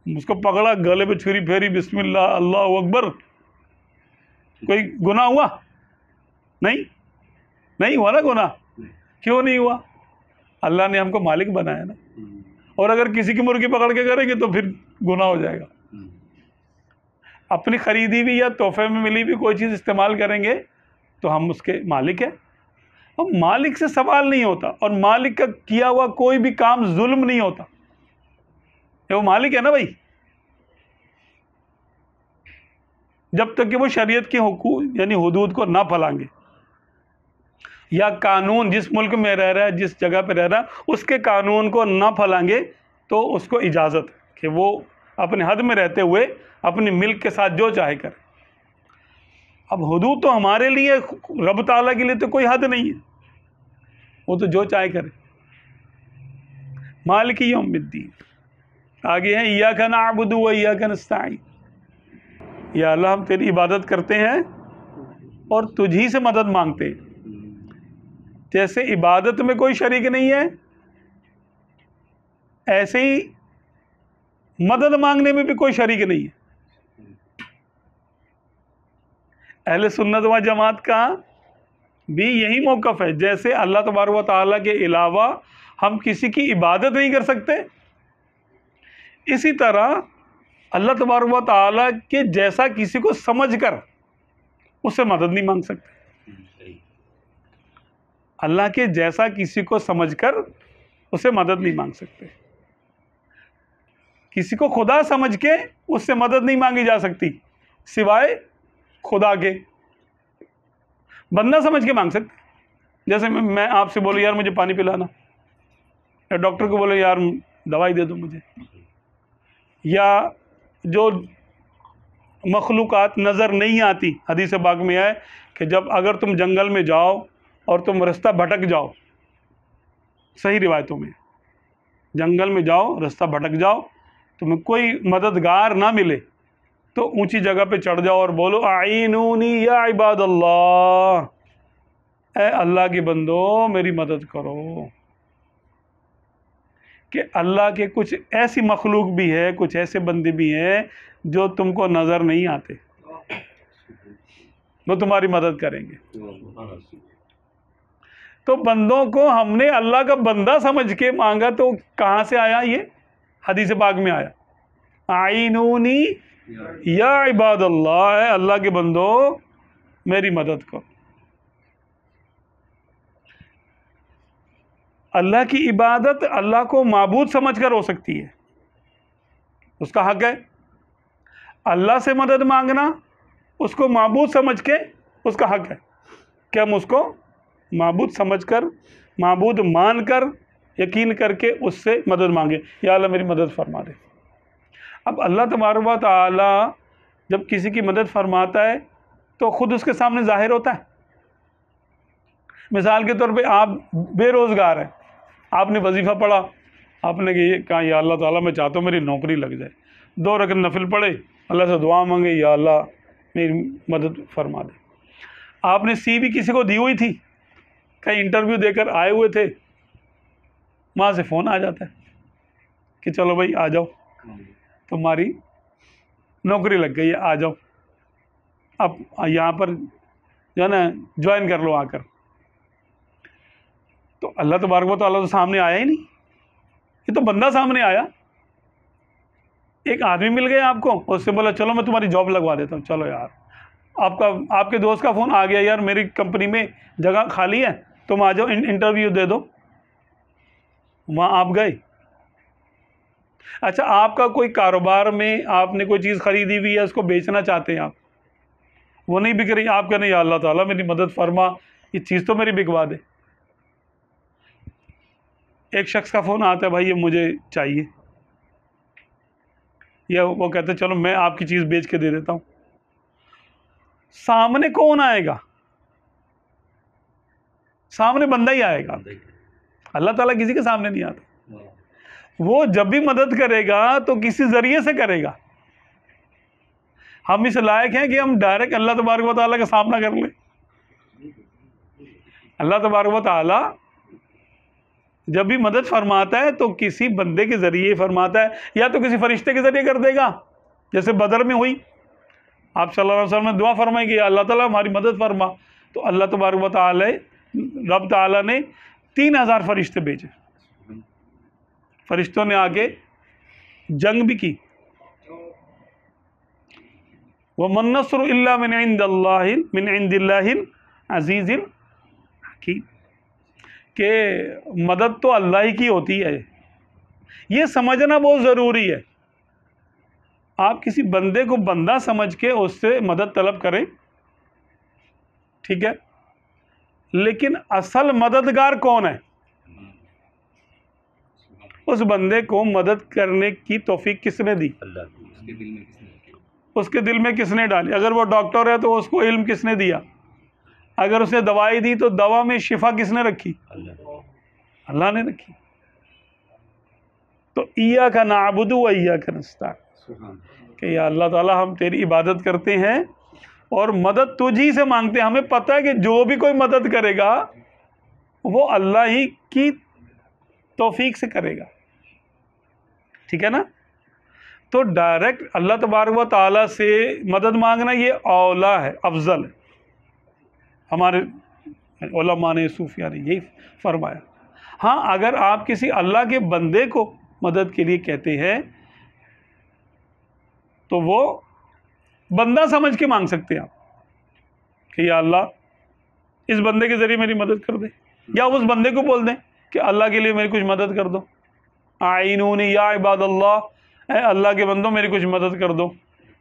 Speaker 1: اس کو پکڑا، گلے پہ چھری پھیری، بسم اللہ اللہ اکبر. کوئی گناہ ہوا؟ نہیں ہوا نا گناہ. کیوں نہیں ہوا؟ اللہ نے ہم کو مالک بنایا نا. اور اگر کسی کی مرغی پکڑ کے کریں گے تو پھر گناہ ہو جائے گا. اپنی خریدی ہوئی یا تحفے میں ملی ہوئی کوئی چیز استعمال کریں گے تو ہم اس کے مالک ہیں. اور مالک سے سوال نہیں ہوتا، اور مالک کا کیا ہوا کوئی بھی کام ظلم نہیں ہوتا. یہ وہ مالک ہے نا بھائی. جب تک کہ وہ شریعت کے حقوق یعنی حدود کو نہ پھلانگے، یا قانون جس ملک میں رہ رہا ہے، جس جگہ پہ رہ رہا ہے، اس کے قانون کو نہ پھلانگے، تو اس کو اجازت کہ وہ اپنے حد میں رہتے ہوئے اپنی ملک کے ساتھ جو چاہے کرے. اب حدود تو ہمارے لیے، رب تعالیٰ کے لیے تو کوئی حد نہیں ہے، وہ تو جو چاہے کرے. مالک یوم الدین. آگے ہیں ایاک نعبد و ایاک نستعین. یا اللہ ہم تیری عبادت کرتے ہیں اور تجھی سے مدد مانگتے ہیں. جیسے عبادت میں کوئی شریک نہیں ہے، ایسے ہی مدد مانگنے میں بھی کوئی شریک نہیں ہے. اہل سنت و جماعت کا بھی یہی موقف ہے. جیسے اللہ تبارک و تعالیٰ کے علاوہ ہم کسی کی عبادت نہیں کر سکتے، اسی طرح اللہ تبارک و تعالیٰ کے جیسا کسی کو سمجھ کر اس سے مدد نہیں مانگ سکتے. اللہ کے جیسا کسی کو سمجھ کر اسے مدد نہیں مانگ سکتے. کسی کو خدا سمجھ کے اس سے مدد نہیں مانگی جا سکتی سوائے خدا کے. بندہ سمجھ کے مانگ سکتے. جیسے میں آپ سے بولوں یار مجھے پانی پلانا، یا ڈاکٹر کو بولو یار دوائی دے دو مجھے، یا جو مخلوقات نظر نہیں آتی. حدیث پاک میں ہے کہ جب اگر تم جنگل میں جاؤ اور تم رستہ بھٹک جاؤ، صحیح روایتوں میں جنگل میں جاؤ رستہ بھٹک جاؤ، تمہیں کوئی مددگار نہ ملے تو اونچی جگہ پہ چڑھ جاؤ اور بولو اعینونی یا عباد اللہ، اے اللہ کے بندو میری مدد کرو. کہ اللہ کے کچھ ایسی مخلوق بھی ہے، کچھ ایسے بندے بھی ہیں جو تم کو نظر نہیں آتے، وہ تمہاری مدد کریں گے. تو بندوں کو ہم نے اللہ کا بندہ سمجھ کے مانگا تو کہاں سے آیا؟ یہ حدیث پاک میں آیا اعینونی یا عباد اللہ، اے اللہ کے بندو میری مدد کرو. اللہ کی عبادت اللہ کو معبود سمجھ کر ہو سکتی ہے، اس کا حق ہے. اللہ سے مدد مانگنا اس کو معبود سمجھ کے اس کا حق ہے کہ ہم اس کو معبود سمجھ کر، معبود مان کر، یقین کر کے اس سے مدد مانگے، یا اللہ میری مدد فرما دے. اب اللہ تبارک و تعالی جب کسی کی مدد فرماتا ہے تو خود اس کے سامنے ظاہر ہوتا ہے. مثال کے طور پہ آپ بے روزگار ہیں، آپ نے وظیفہ پڑھا، آپ نے یہ کہا یا اللہ تعالیٰ میں چاہتا ہوں میری نوکری لگ جائے. 2 رکعت نفل پڑھے، اللہ سے دعا مانگے یا اللہ میری مدد فرما دے. آپ نے سی بھی کسی کو دی ہوئی تھی، کہیں انٹرویو دے کر آئے ہوئے تھے، وہاں سے فون آ جاتا ہے کہ چلو بھائی آ جاؤ تمہاری نوکری لگ گئی ہے، آ جاؤ اب یہاں پر جو ہے نا جوائن کر لو آ کر. تو اللہ تبارک و تعالیٰ تو سامنے آیا ہی نہیں، یہ تو بندہ سامنے آیا. ایک آدمی مل گیا آپ کو، اس سے بولا چلو میں تمہاری جاب لگوا دیتا ہوں. چلو یار آپ کے دوست کا فون آ گیا یار میری کمپنی میں جگہ خالی ہے تم آ جاؤ انٹرویو دے دو. وہاں آپ گئے. اچھا آپ کا کوئی کاروبار میں آپ نے کوئی چیز خریدی ہوئی ہے، اس کو بیچنا چاہتے ہیں آپ، وہ نہیں بک رہی، آپ کہنے یا اللہ تعالیٰ میری مدد فرما یہ چیز تو میری بکوا دے. ایک شخص کا فون آتا ہے بھائی یہ مجھے چاہیے، یا وہ کہتے چلو میں آپ کی چیز بیچ کے دے دیتا ہوں. سامنے کون آئے گا؟ سامنے بندہ ہی آئے گا. اللہ تعالیٰ کسی کے سامنے نہیں آتا. وہ جب بھی مدد کرے گا تو کسی ذریعے سے کرے گا. ہم اس لائق ہیں کہ ہم ڈائریکٹ اللہ تبارک و تعالیٰ کا سامنا کر لیں. اللہ تبارک و تعالیٰ جب بھی مدد فرماتا ہے تو کسی بندے کے ذریعے فرماتا ہے، یا تو کسی فرشتے کے ذریعے کر دے گا، جیسے بدر میں ہوئی. آپ صلی اللہ علیہ وسلم نے دعا فرمائی کہ یا اللہ تعالیٰ ہماری مدد فرما، تو اللہ تبارک و تعالیٰ رب تعالیٰ نے 3000 فرشتے بھیجے. فرشتوں نے آ کے جنگ بھی کی. وَمَا النَّصْرُ إِلَّا مِنْ عِنْدِ اللَّهِ الْعَزِيزِ الْحَكِيمِ، کہ مدد تو اللہ ہی کی ہوتی ہے. یہ سمجھنا بہت ضروری ہے. آپ کسی بندے کو بندہ سمجھ کے اس سے مدد طلب کریں، ٹھیک ہے، لیکن اصل مددگار کون ہے؟ اس بندے کو مدد کرنے کی توفیق کس نے دی؟
Speaker 2: اللہ
Speaker 3: اس کے دل میں کس نے رکھی؟
Speaker 1: اس کے دل میں کس نے ڈالی؟ اگر وہ ڈاکٹر ہے تو اس کو علم کس نے دیا؟ اگر اس نے دوائی دی تو دوا میں شفا کس نے رکھی؟
Speaker 2: اللہ
Speaker 1: اللہ نے رکھی. تو ایاک نعبد و ایاک نستعین،
Speaker 3: سبحان اللہ.
Speaker 1: کہ یا اللہ تعالی ہم تیری عبادت کرتے ہیں اور مدد تجھی سے مانگتے ہیں. ہمیں پتہ ہے کہ جو بھی کوئی مدد کرے گا وہ اللہ ہی کی توفیق سے کرے گا. ٹھیک ہے نا؟ تو ڈائریکٹ اللہ تبارک و تعالیٰ سے مدد مانگنا یہ اولا ہے، افضل ہے. ہمارے علماء نے، صوفیاء نے یہی فرمایا. ہاں اگر آپ کسی اللہ کے بندے کو مدد کے لیے کہتے ہیں تو وہ بندہ سمجھ کے مانگ سکتے ہیں آپ کہ یا اللہ اس بندے کے ذریعے میری مدد کر دے، یا اس بندے کو بول دیں کہ اللہ کے لیے میری کچھ مدد کر دو. آئینونی یا عباد اللہ، اے اللہ کے بندوں میری کچھ مدد کر دو.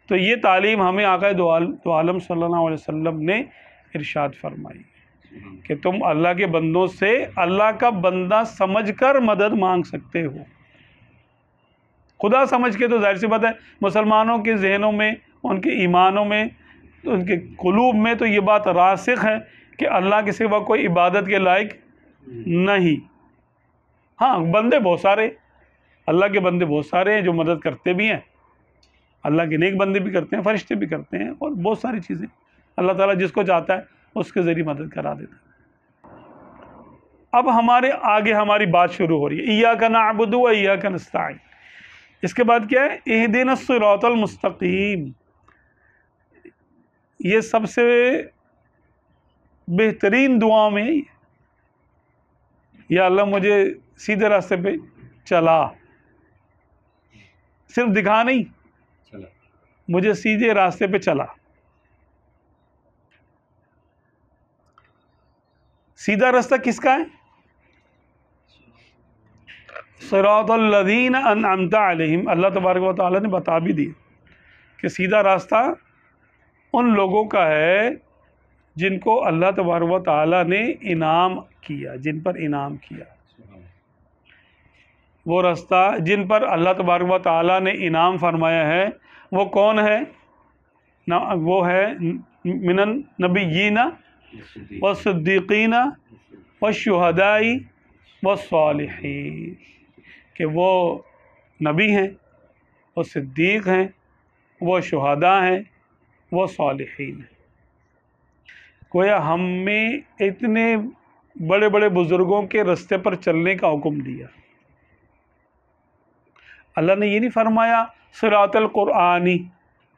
Speaker 1: تو یہ تعلیم ہمیں آقا دو عالم صلی اللہ علیہ وسلم نے ارشاد فرمائی کہ تم اللہ کے بندوں سے اللہ کا بندہ سمجھ کر مدد مانگ سکتے ہو. خدا سمجھ کے تو ظاہر سی بات ہے مسلمانوں کے ذہنوں میں، ان کے ایمانوں میں، ان کے قلوب میں تو یہ بات راسخ ہے کہ اللہ کے سوا کوئی عبادت کے لائق نہیں. ہاں بندے بہت سارے، اللہ کے بندے بہت سارے ہیں جو مدد کرتے بھی ہیں، اللہ کے نیک بندے بھی کرتے ہیں، فرشتے بھی کرتے ہیں، اور بہت ساری چیزیں اللہ تعالیٰ جس کو چاہتا ہے اس کے ذریعے مدد کرا دیتا ہے. اب ہمارے آگے ہماری بات شروع ہو رہی ہے، ایاک نعبد و ایاک نستعین. اس کے بعد کیا ہے؟ اہدنا الصراط المستقیم. یہ سب سے بہترین دعاؤں میں ہے. یا اللہ مجھے سیدھے راستے پہ چلا، صرف دکھا نہیں،
Speaker 3: چلا.
Speaker 1: مجھے سیدھے راستے پہ چلا. سیدھا راستہ کس کا ہے؟ صراط الذین انعمت علیہم. اللہ تبارک و تعالیٰ نے بتا بھی دیا کہ سیدھا راستہ ان لوگوں کا ہے جن کو اللہ تبارک و تعالیٰ نے انعام کیا، جن پر انعام کیا. وہ راستہ جن پر اللہ تبارک و تعالیٰ نے انعام فرمایا ہے وہ کون ہے؟ وہ ہے من النبیین والصدیقین والشہداء والصالحین، کہ وہ نبی ہیں، وہ صدیق ہیں، وہ شہداء ہیں، وہ صالحین ہیں. گویا ہمیں اتنے بڑے بڑے بزرگوں کے راستے پر چلنے کا حکم دیا. اللہ نے یہ نہیں فرمایا صراط القرآنی،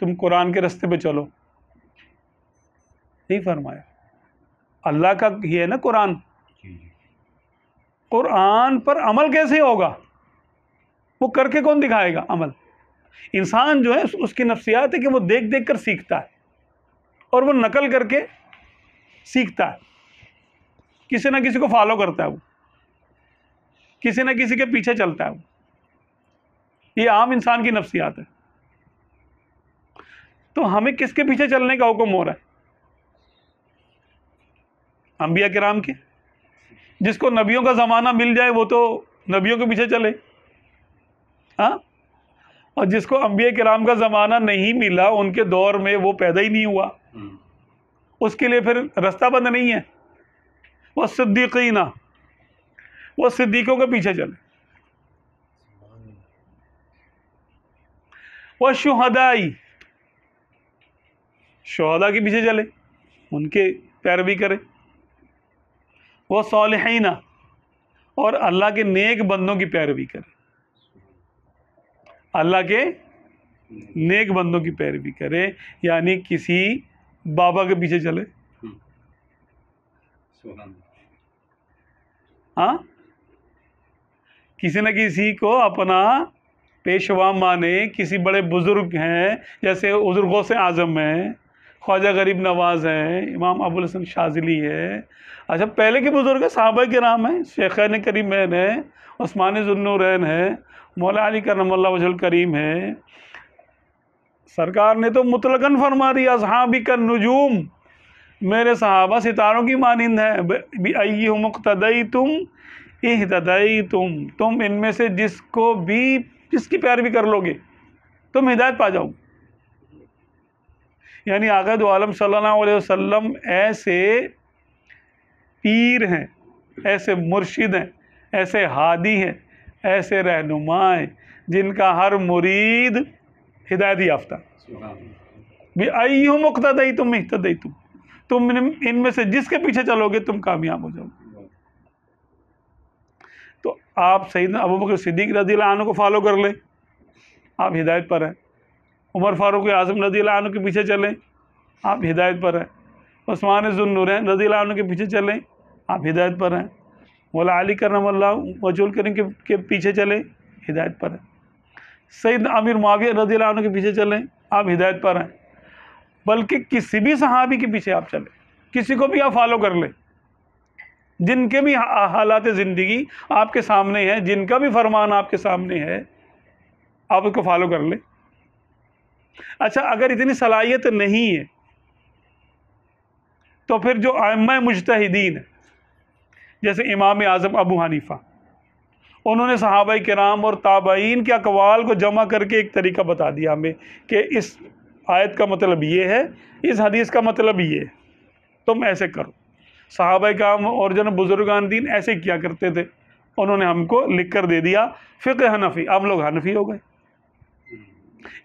Speaker 1: تم قرآن کے راستے پہ چلو، نہیں فرمایا. اللہ کا یہ ہے نا قرآن، قرآن پر عمل کیسے ہوگا؟ وہ کر کے کون دکھائے گا عمل؟ انسان جو ہے اس کی نفسیات ہے کہ وہ دیکھ دیکھ کر سیکھتا ہے اور وہ نقل کر کے سیکھتا ہے، کسی نہ کسی کو فالو کرتا ہے، وہ کسی نہ کسی کے پیچھے چلتا ہے. وہ یہ عام انسان کی نفسیات ہے. تو ہمیں کس کے پیچھے چلنے کا حکم ہو رہا ہے؟ انبیاء کرام کے. جس کو نبیوں کا زمانہ مل جائے وہ تو نبیوں کے پیچھے چلے، ہاں، اور جس کو انبیاء کرام کا زمانہ نہیں ملا، ان کے دور میں وہ پیدا ہی نہیں ہوا، اس کے لیے پھر راستہ بند نہیں ہے. وہ صدیقین، وہ صدیقوں کے پیچھے چلے. وہ شہدائی، شہداء کے پیچھے چلے، ان کے پیروی کرے. وہ صالحین، اور اللہ کے نیک بندوں کی پیروی کرے، اللہ کے نیک بندوں کی پیروی کرے. یعنی کسی بابا کے پیچھے چلے، ہاں، کسی نہ کسی کو اپنا پیشوا مانے. کسی بڑے بزرگ ہیں جیسے حضور غوث اعظم ہیں، خواجہ غریب نواز ہیں، امام ابو الحسن شاذلی ہے. اچھا پہلے کے بزرگ ہیں، صحابہ کرام ہیں، شیخین کریمین ہیں، عثمان ذو النورین ہیں، مولا علی کرم اللہ وجہ الکریم ہے. سرکار نے تو مطلقاً فرما دیا اصحابی کالنجوم، میرے صحابہ ستاروں کی مانند ہیں. بِأَيِّهِمْ اقْتَدَيْتُمْ اہتدیتم، تم ان میں سے جس کی پیروی کر لو گے تم ہدایت پا جاؤ گے۔ یعنی آقا دو عالم صلی اللہ علیہ وسلم ایسے پیر ہیں، ایسے مرشد ہیں، ایسے ہادی ہیں، ایسے رہنما ہیں جن کا ہر مرید ہدایت یافتہ۔ بِأَيِّهُمْ اقْتَدَيْتُمْ اهْتَدَيْتُمْ، تم ان میں سے جس کے پیچھے چلو گے تم کامیاب ہو جاؤ گے۔ تو آپ سیدنا ابوبکر صدیق رضی اللہ عنہ کو فالو کر لیں، آپ ہدایت پر ہیں۔ عمر فاروق اعظم رضی اللہ عنہ کے پیچھے چلیں، آپ ہدایت پر ہیں۔ عثمان ذو النورین رضی اللہ عنہ کے پیچھے چلیں، آپ ہدایت پر ہیں۔ مولا علی کرم اللہ وجہ الکریم کے پیچھے چلیں، ہدایت پر ہیں۔ سیدنا امیر معاویہ رضی اللہ عنہ کے پیچھے چلیں، آپ ہدایت پر ہیں۔ بلکہ کسی بھی صحابی کے پیچھے آپ چلیں، کسی کو بھی آپ فالو کر لیں، جن کے بھی حالات زندگی آپ کے سامنے ہیں، جن کا بھی فرمان آپ کے سامنے ہے، آپ اس کو فالو کر لیں۔ اچھا، اگر اتنی صلاحیت نہیں ہے تو پھر جو ائمہ مجتہدین ہیں، جیسے امام اعظم ابو حنیفہ، انہوں نے صحابہ کرام اور تابعین کے اقوال کو جمع کر کے ایک طریقہ بتا دیا ہمیں کہ اس آیت کا مطلب یہ ہے، اس حدیث کا مطلب یہ ہے، تم ایسے کرو۔ صحابہ کرام اور جو بزرگان دین ایسے کیا کرتے تھے، انہوں نے ہم کو لکھ کر دے دیا فقہ حنفی، آپ لوگ حنفی ہو گئے۔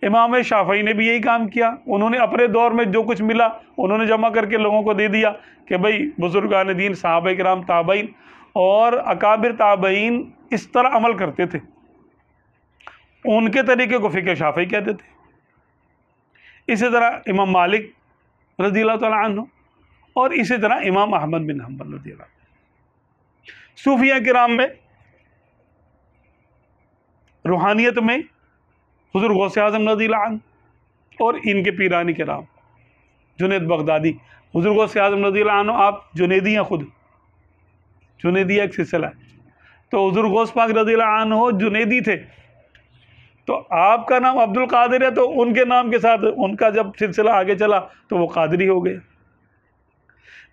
Speaker 1: امام شافعی نے بھی یہی کام کیا، انہوں نے اپنے دور میں جو کچھ ملا انہوں نے جمع کر کے لوگوں کو دے دیا کہ بھئی بزرگان دین، صحابہ کرام، تابعین اور اکابر تابعین اس طرح عمل کرتے تھے، ان کے طریقے کو فقہ شافعی کہتے تھے۔ اسی طرح امام مالک رضی اللہ تعالیٰ عنہ، اور اسی طرح امام احمد بن حنبل رضی اللہ عنہ۔ صوفیہ کرام میں، روحانیت میں حضور غوث اعظم رضی اللہ عنہ اور ان کے پیرانی کرام، جنید بغدادی، حضور غوث اعظم رضی اللہ عنہ، آپ جنیدی ہیں، خود جنیدی ایک سلسلہ ہے، تو حضور غوث پاک رضی اللہ عنہ جنیدی تھے، تو آپ کا نام عبد القادر ہے، تو ان کے نام کے ساتھ ان کا جب سلسلہ آگے چلا تو وہ قادری ہو گئے۔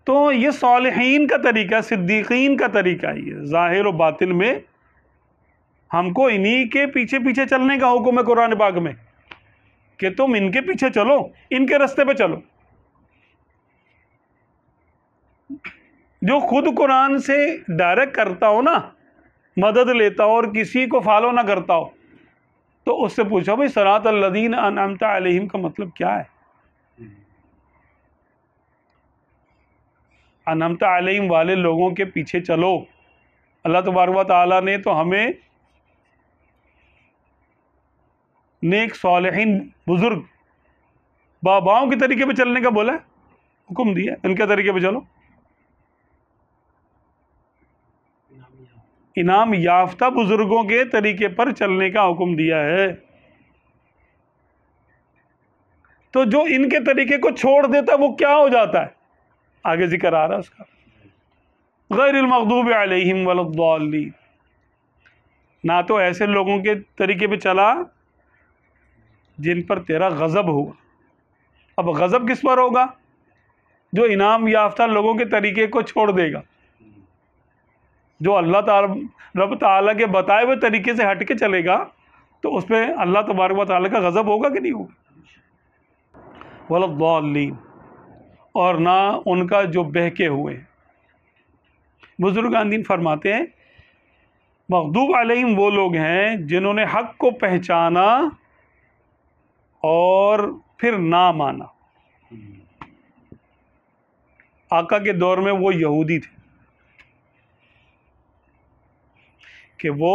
Speaker 1: تو یہ صالحین کا طریقہ، صدیقین کا طریقہ، یہ ظاہر و باطن میں ہم کو انہی کے پیچھے پیچھے چلنے کا حکم ہے قرآن پاک میں، کہ تم ان کے پیچھے چلو، ان کے رستے پہ چلو۔ جو خود قرآن سے ڈائریکٹ کرتا ہو نا، مدد لیتا ہو اور کسی کو فالو نہ کرتا ہو، تو اس سے پوچھو بھائی صراط الذین انعمت علیہم کا مطلب کیا ہے؟ انعمت علیہم والے لوگوں کے پیچھے چلو۔ اللہ تبارک و تعالیٰ نے تو ہمیں نیک صالحین بزرگ باباؤں کے طریقے پہ چلنے کا بولا ہے، حکم دیا، ان کے طریقے پہ چلو۔ انعام یافتہ بزرگوں کے طریقے پر چلنے کا حکم دیا ہے۔ تو جو ان کے طریقے کو چھوڑ دیتا وہ کیا ہو جاتا ہے؟ آگے ذکر آ رہا ہے اس کا، غیر المغضوب علیہم ولا الضالین، نہ تو ایسے لوگوں کے طریقے پہ چلا جن پر تیرا غضب ہوگا۔ اب غضب کس پر ہوگا؟ جو انعام یافتہ لوگوں کے طریقے کو چھوڑ دے گا، جو اللہ تعالی رب تعالیٰ کے بتائے ہوئے طریقے سے ہٹ کے چلے گا، تو اس پہ اللہ تبارک و تعالیٰ کا غضب ہوگا کہ نہیں ہوگا؟ ولا الضالین، اور نہ ان کا جو بہکے ہوئے ہیں۔ بزرگان دین فرماتے ہیں مغضوب علیہم وہ لوگ ہیں جنہوں نے حق کو پہچانا اور پھر نہ مانا۔ آقا کے دور میں وہ یہودی تھے کہ وہ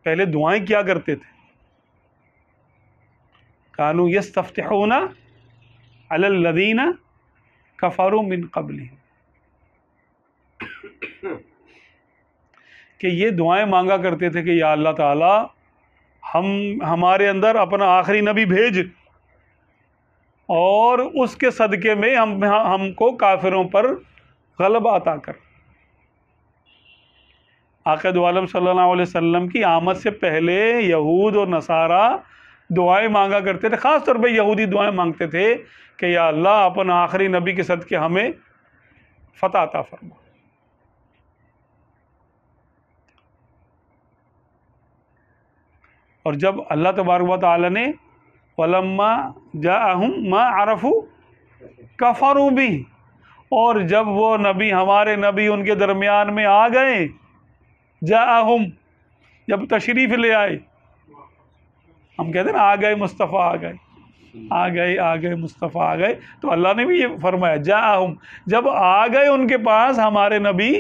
Speaker 1: پہلے دعائیں کیا کرتے تھے، کانوا یستفتحون علی الذین کفروا من قبلہم، کہ یہ دعائیں مانگا کرتے تھے کہ یا اللہ تعالی ہمارے اندر اپنا آخری نبی بھیج، اور اس کے صدقے میں ہم کو کافروں پر غلبہ عطا کر۔ آقا دو عالم صلی اللہ علیہ وسلم کی آمد سے پہلے یہود اور نصارہ دعائیں مانگا کرتے تھے، خاص طور پہ یہودی دعائیں مانگتے تھے کہ یا اللہ اپنا آخری نبی کے صدقے ہمیں فتح عطا فرما۔ اور جب اللہ تبارک و تعالی نے وَلَمَّا جَاءَهُم مَا عَرَفُوا كَفَرُوا بِهِ، اور جب وہ نبی ہمارے نبی ان کے درمیان میں آ گئے، جاءہم جب تشریف لے آئے، ہم کہتے ہیں نا آ گئے مصطفیٰ آ گئے مصطفیٰ آ گئے، تو اللہ نے بھی یہ فرمایا جاءہم، جب آ گئے ان کے پاس ہمارے نبی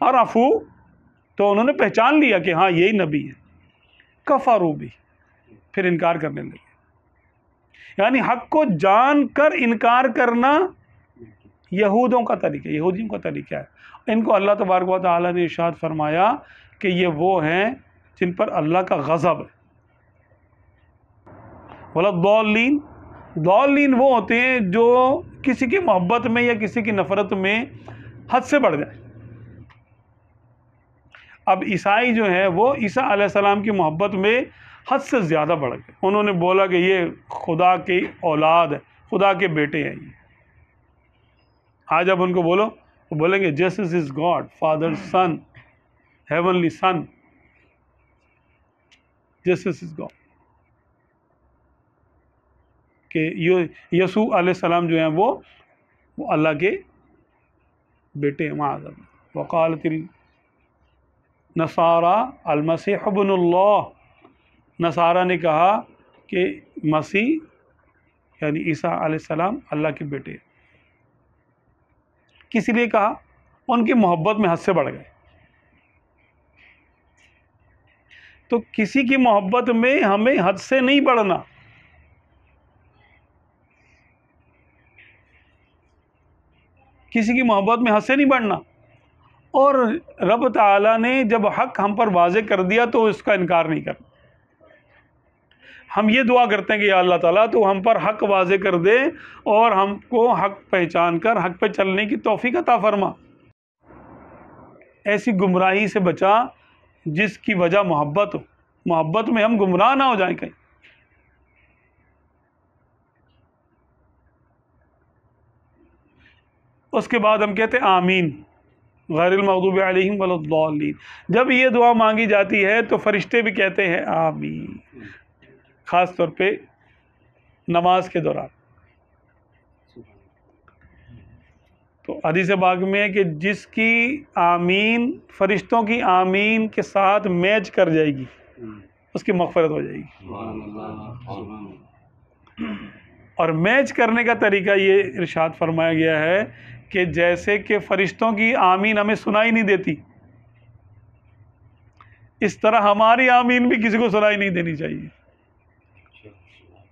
Speaker 1: عرفو، تو انہوں نے پہچان لیا کہ ہاں یہی نبی ہے، کفروا بھی، پھر انکار کرنے لگے. یعنی حق کو جان کر انکار کرنا یہودیوں کا طریقہ ہے. ان کو اللہ تبارک و تعالی نے ارشاد فرمایا کہ یہ وہ ہیں جن پر اللہ کا غضب ہے. وَلَضَّالِّينَ، ضالین وہ ہوتے ہیں جو کسی کی محبت میں یا کسی کی نفرت میں حد سے بڑھ جائے. اب عیسائی جو ہیں وہ عیسیٰ علیہ السلام کی محبت میں حد سے زیادہ بڑھ گئے. انہوں نے بولا کہ یہ خدا کی اولاد ہے، خدا کے بیٹے ہیں. یہ آج اب ان کو بولو، وہ بولیں گے Jesus is God, father son, heavenly son, Jesus is God. کہ یسوع علیہ السلام جو ہیں وہ اللہ کے بیٹے ہیں. معاذ اللہ. وقالت النصارى المسیح ابن اللہ، نصارہ نے کہا کہ مسیح یعنی عیسیٰ علیہ السلام اللہ کے بیٹے ہیں. کس لیے کہا؟ ان کی محبت میں حد سے بڑھ گئے. تو کسی کی محبت میں ہمیں حد سے نہیں بڑھنا. کسی کی محبت میں حد سے نہیں بڑھنا. اور رب تعالیٰ نے جب حق ہم پر واضح کر دیا تو اس کا انکار نہیں کرنا. ہم یہ دعا کرتے ہیں کہ یا اللہ تعالیٰ تو ہم پر حق واضح کر دے اور ہم کو حق پہچان کر حق پہ چلنے کی توفیق عطا فرما. ایسی گمراہی سے بچا جس کی وجہ محبت ہو، محبت میں ہم گمراہ نہ ہو جائیں کہیں. اس کے بعد ہم کہتے ہیں آمین، غیر المغضوب علیہم ولا الضالین. جب یہ دعا مانگی جاتی ہے تو فرشتے بھی کہتے ہیں آمین، خاص طور پہ نماز کے دوران. تو حدیث پاک میں ہے کہ جس کی آمین فرشتوں کی آمین کے ساتھ میچ کر جائے گی اس کی مغفرت ہو جائے گی. اور میچ کرنے کا طریقہ یہ ارشاد فرمایا گیا ہے کہ جیسے کہ فرشتوں کی آمین ہمیں سنائی نہیں دیتی، اس طرح ہماری آمین بھی کسی کو سنائی نہیں دینی چاہیے.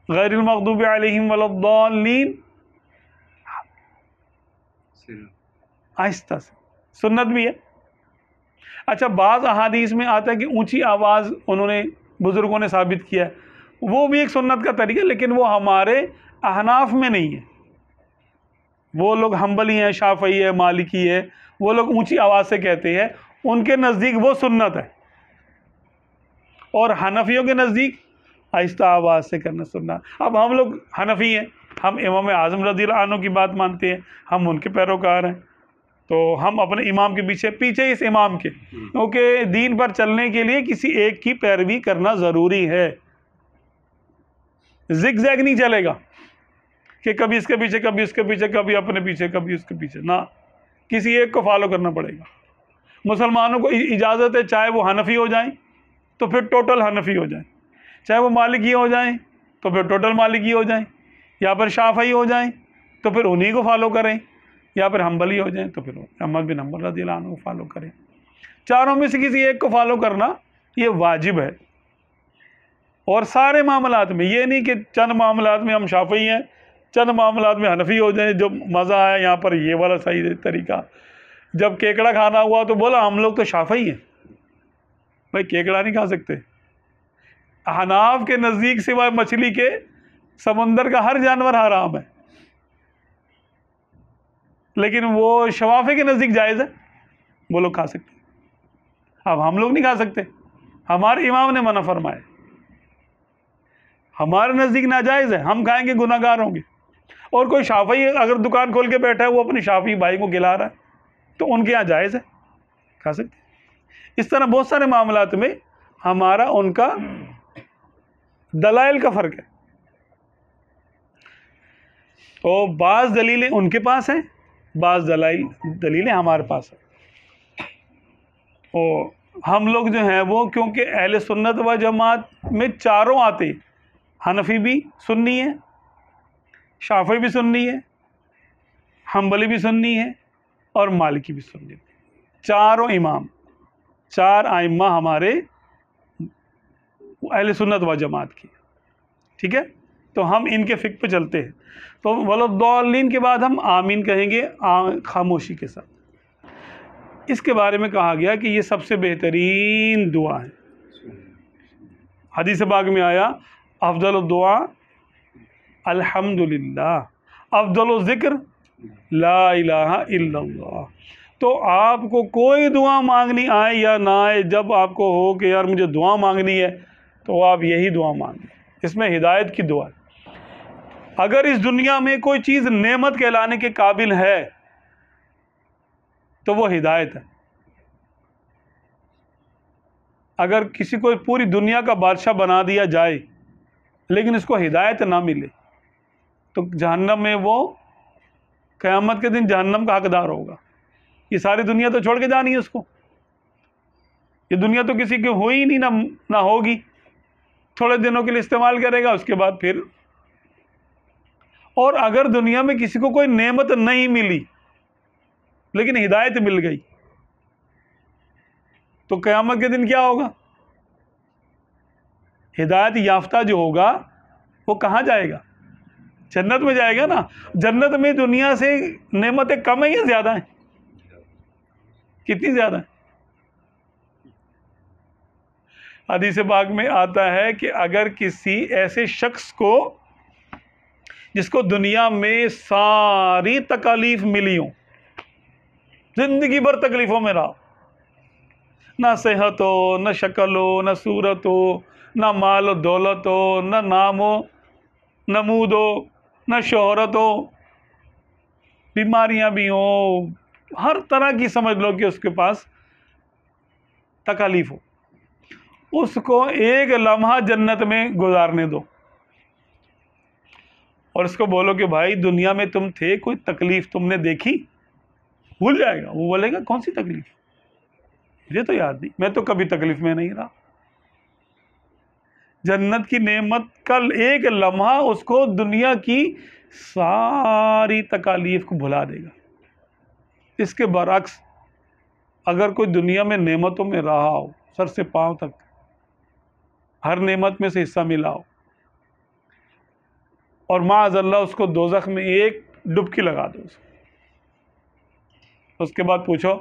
Speaker 1: غیر المغضوب علیہم ولا الضالین، آہستہ سے. سنت بھی ہے. اچھا بعض احادیث میں آتا ہے کہ اونچی آواز انہوں نے بزرگوں نے ثابت کیا ہے، وہ بھی ایک سنت کا طریقہ ہے، لیکن وہ ہمارے احناف میں نہیں ہے. وہ لوگ حنبلی ہیں، شافعی ہے، مالکی ہے، وہ لوگ اونچی آواز سے کہتے ہیں، ان کے نزدیک وہ سنت ہے. اور حنفیوں کے نزدیک آہستہ آواز سے کرنا سننا. اب ہم لوگ حنفی ہیں، ہم امام اعظم رضی اللہ عنہ کی بات مانتے ہیں، ہم ان کے پیروکار ہیں، تو ہم اپنے امام کے پیچھے اس امام کے، کیونکہ دین پر چلنے کے لیے کسی ایک کی پیروی کرنا ضروری ہے. زگ زیگ نہیں چلے گا کہ کبھی اس کے پیچھے، کبھی اس کے پیچھے، کبھی اپنے پیچھے، کبھی اس کے پیچھے. نہ، کسی ایک کو فالو کرنا پڑے گا. مسلمانوں کو اجازت ہے چاہے وہ حنفی ہو جائیں تو پھر ٹوٹل حنفی ہو جائیں، چاہے وہ مالکی ہو جائیں تو پھر ٹوٹل مالکی ہو جائیں، یا پھر شافعی ہو جائیں تو پھر انہی کو فالو کریں، یا پھر حنبلی ہو جائیں تو پھر احمد بن حنبل رضی اللہ عنہ کو فالو کریں. چاروں میں سے کسی ایک کو فالو کرنا یہ واجب ہے. اور سارے معاملات میں، یہ نہیں کہ چند معاملات میں ہم شافعی ہیں، چند معاملات میں حنفی ہو جائیں. جو مزہ آیا یہاں پر یہ والا صحیح طریقہ. جب کیکڑا کھانا ہوا تو بولا ہم لوگ تو شافعی ہیں، بھائی کیکڑا نہیں کھا سکتے. احناف کے نزدیک سوائے مچھلی کے سمندر کا ہر جانور حرام ہے، لیکن وہ شوافی کے نزدیک جائز ہے، وہ لوگ کھا سکتے. اب ہم لوگ نہیں کھا سکتے، ہمارے امام نے منع فرمائے. ہمارے نزدیک ناجائز ہے، ہم کھائیں گے گناہ گار ہوں گے. اور کوئی شافعی اگر دکان کھول کے بیٹھا ہے، وہ اپنے شافعی بھائی کو کھلا رہا ہے تو ان کے یہاں جائز ہے، کھا سکتے. اس طرح بہت سارے معاملات میں ہمارا ان کا دلائل کا فرق ہے. تو بعض دلیلیں ان کے پاس ہیں، بعض دلیلیں ہمارے پاس ہیں. اور ہم لوگ جو ہیں وہ کیونکہ اہل سنت و جماعت میں چاروں آتے، حنفی بھی سنی ہے، شافعی بھی سنی ہے، حنبلی بھی سنی ہے، اور مالکی بھی سنی ہے. چاروں امام، چار ائمہ ہمارے اہل سنت و جماعت کی. ٹھیک ہے، تو ہم ان کے فقہ پہ چلتے ہیں. تو ولضالین کے بعد ہم آمین کہیں گے خاموشی کے ساتھ. اس کے بارے میں کہا گیا کہ یہ سب سے بہترین دعا ہے. حدیث پاک میں آیا افضل الدعا الحمدللہ، افضل الذکر لا الہ الا اللہ. تو آپ کو کوئی دعا مانگنی آئے یا نہ آئے، جب آپ کو ہو کہ یار مجھے دعا مانگنی ہے تو آپ یہی دعا مانگیں. اس میں ہدایت کی دعا ہے. اگر اس دنیا میں کوئی چیز نعمت کہلانے کے قابل ہے تو وہ ہدایت ہے. اگر کسی کو پوری دنیا کا بادشاہ بنا دیا جائے لیکن اس کو ہدایت نہ ملے تو جہنم میں وہ قیامت کے دن جہنم کا حقدار ہوگا. یہ ساری دنیا تو چھوڑ کے جانی ہے اس کو. یہ دنیا تو کسی کی ہوئی ہی نہیں، نہ ہوگی. تھوڑے دنوں کے لیے استعمال کرے گا، اس کے بعد پھر. اور اگر دنیا میں کسی کو کوئی نعمت نہیں ملی لیکن ہدایت مل گئی تو قیامت کے دن کیا ہوگا؟ ہدایت یافتہ جو ہوگا وہ کہاں جائے گا؟ جنت میں جائے گا نا. جنت میں دنیا سے نعمتیں کم ہیں یا زیادہ ہیں؟ کتنی زیادہ ہیں؟ حدیث پاک میں آتا ہے کہ اگر کسی ایسے شخص کو جس کو دنیا میں ساری تکالیف ملی ہوں، زندگی بھر تکلیفوں میں رہا، نہ صحت ہو، نہ شکل ہو، نہ صورت ہو، نہ مال و دولت ہو، نہ نام و نمود ہو، نہ شہرت ہو، بیماریاں بھی ہوں، ہر طرح کی سمجھ لو کہ اس کے پاس تکالیف ہو، اس کو ایک لمحہ جنت میں گزارنے دو اور اس کو بولو کہ بھائی دنیا میں تم تھے، کوئی تکلیف تم نے دیکھی؟ بھول جائے گا. وہ بولے گا کون سی تکلیف، مجھے تو یاد نہیں، میں تو کبھی تکلیف میں نہیں رہا. جنت کی نعمت کل ایک لمحہ اس کو دنیا کی ساری تکالیف کو بھلا دے گا. اس کے برعکس اگر کوئی دنیا میں نعمتوں میں رہا ہو، سر سے پاؤں تک ہر نعمت میں سے حصہ ملا ہو، اور معاذ اللہ اس کو دوزخ میں ایک ڈبکی لگا دو، اس کے بعد پوچھو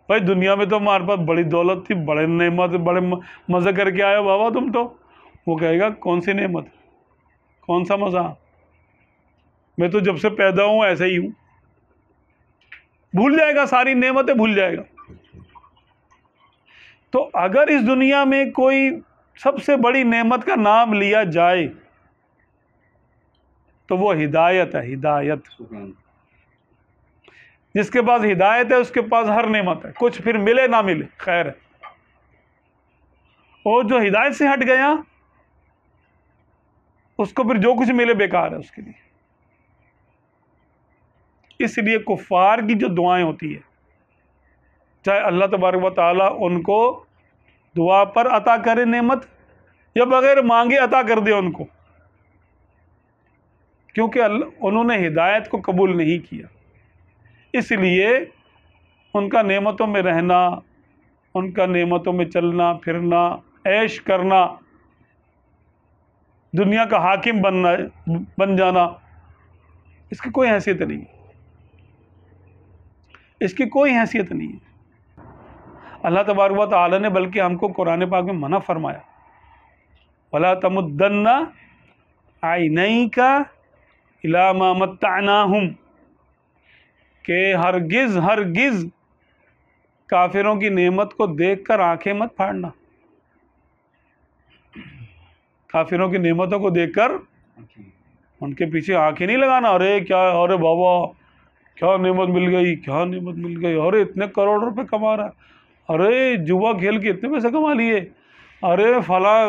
Speaker 1: بھائی دنیا میں تو ہمارے پاس بڑی دولت تھی، بڑے نعمت، بڑے مزے کر کے آئے ہو بابا تم تو. وہ کہے گا کون سی نعمت، کون سا مزہ، میں تو جب سے پیدا ہوں ایسے ہی ہوں. بھول جائے گا، ساری نعمتیں بھول جائے گا. تو اگر اس دنیا میں کوئی سب سے بڑی نعمت کا نام لیا جائے تو وہ ہدایت ہے. ہدایت، جس کے پاس ہدایت ہے اس کے پاس ہر نعمت ہے، کچھ پھر ملے نہ ملے خیر ہے. اور جو ہدایت سے ہٹ گیا اس کو پھر جو کچھ ملے بیکار ہے اس کے لیے. اس لیے کفار کی جو دعائیں ہوتی ہے، چاہے اللہ تبارک و تعالیٰ ان کو دعا پر عطا کرے نعمت یا بغیر مانگے عطا کر دے ان کو، کیونکہ انہوں نے ہدایت کو قبول نہیں کیا، اس لیے ان کا نعمتوں میں رہنا، ان کا نعمتوں میں چلنا پھرنا، عیش کرنا، دنیا کا حاکم بن جانا، اس کی کوئی حیثیت نہیں ہے. اس کی کوئی حیثیت نہیں ہے. اللہ تبارک و تعالی نے بلکہ ہم کو قرآن پاک میں منع فرمایا، وَلَا تَمُدَّنَّ عَيْنَيْكَ إِلَىٰ مَا مَتَّعْنَاهُمْ، کہ ہرگز کافروں کی نعمت کو دیکھ کر آنکھیں مت پھاڑنا. کافروں کی نعمتوں کو دیکھ کر ان کے پیچھے آنکھیں نہیں لگانا. ارے کیا، ارے بابا کیا نعمت مل گئی، کیا نعمت مل گئی، ارے اتنے کروڑ روپے کما رہا ہے، ارے جوا کھیل کے اتنے پیسے کما لیے، ارے فلاں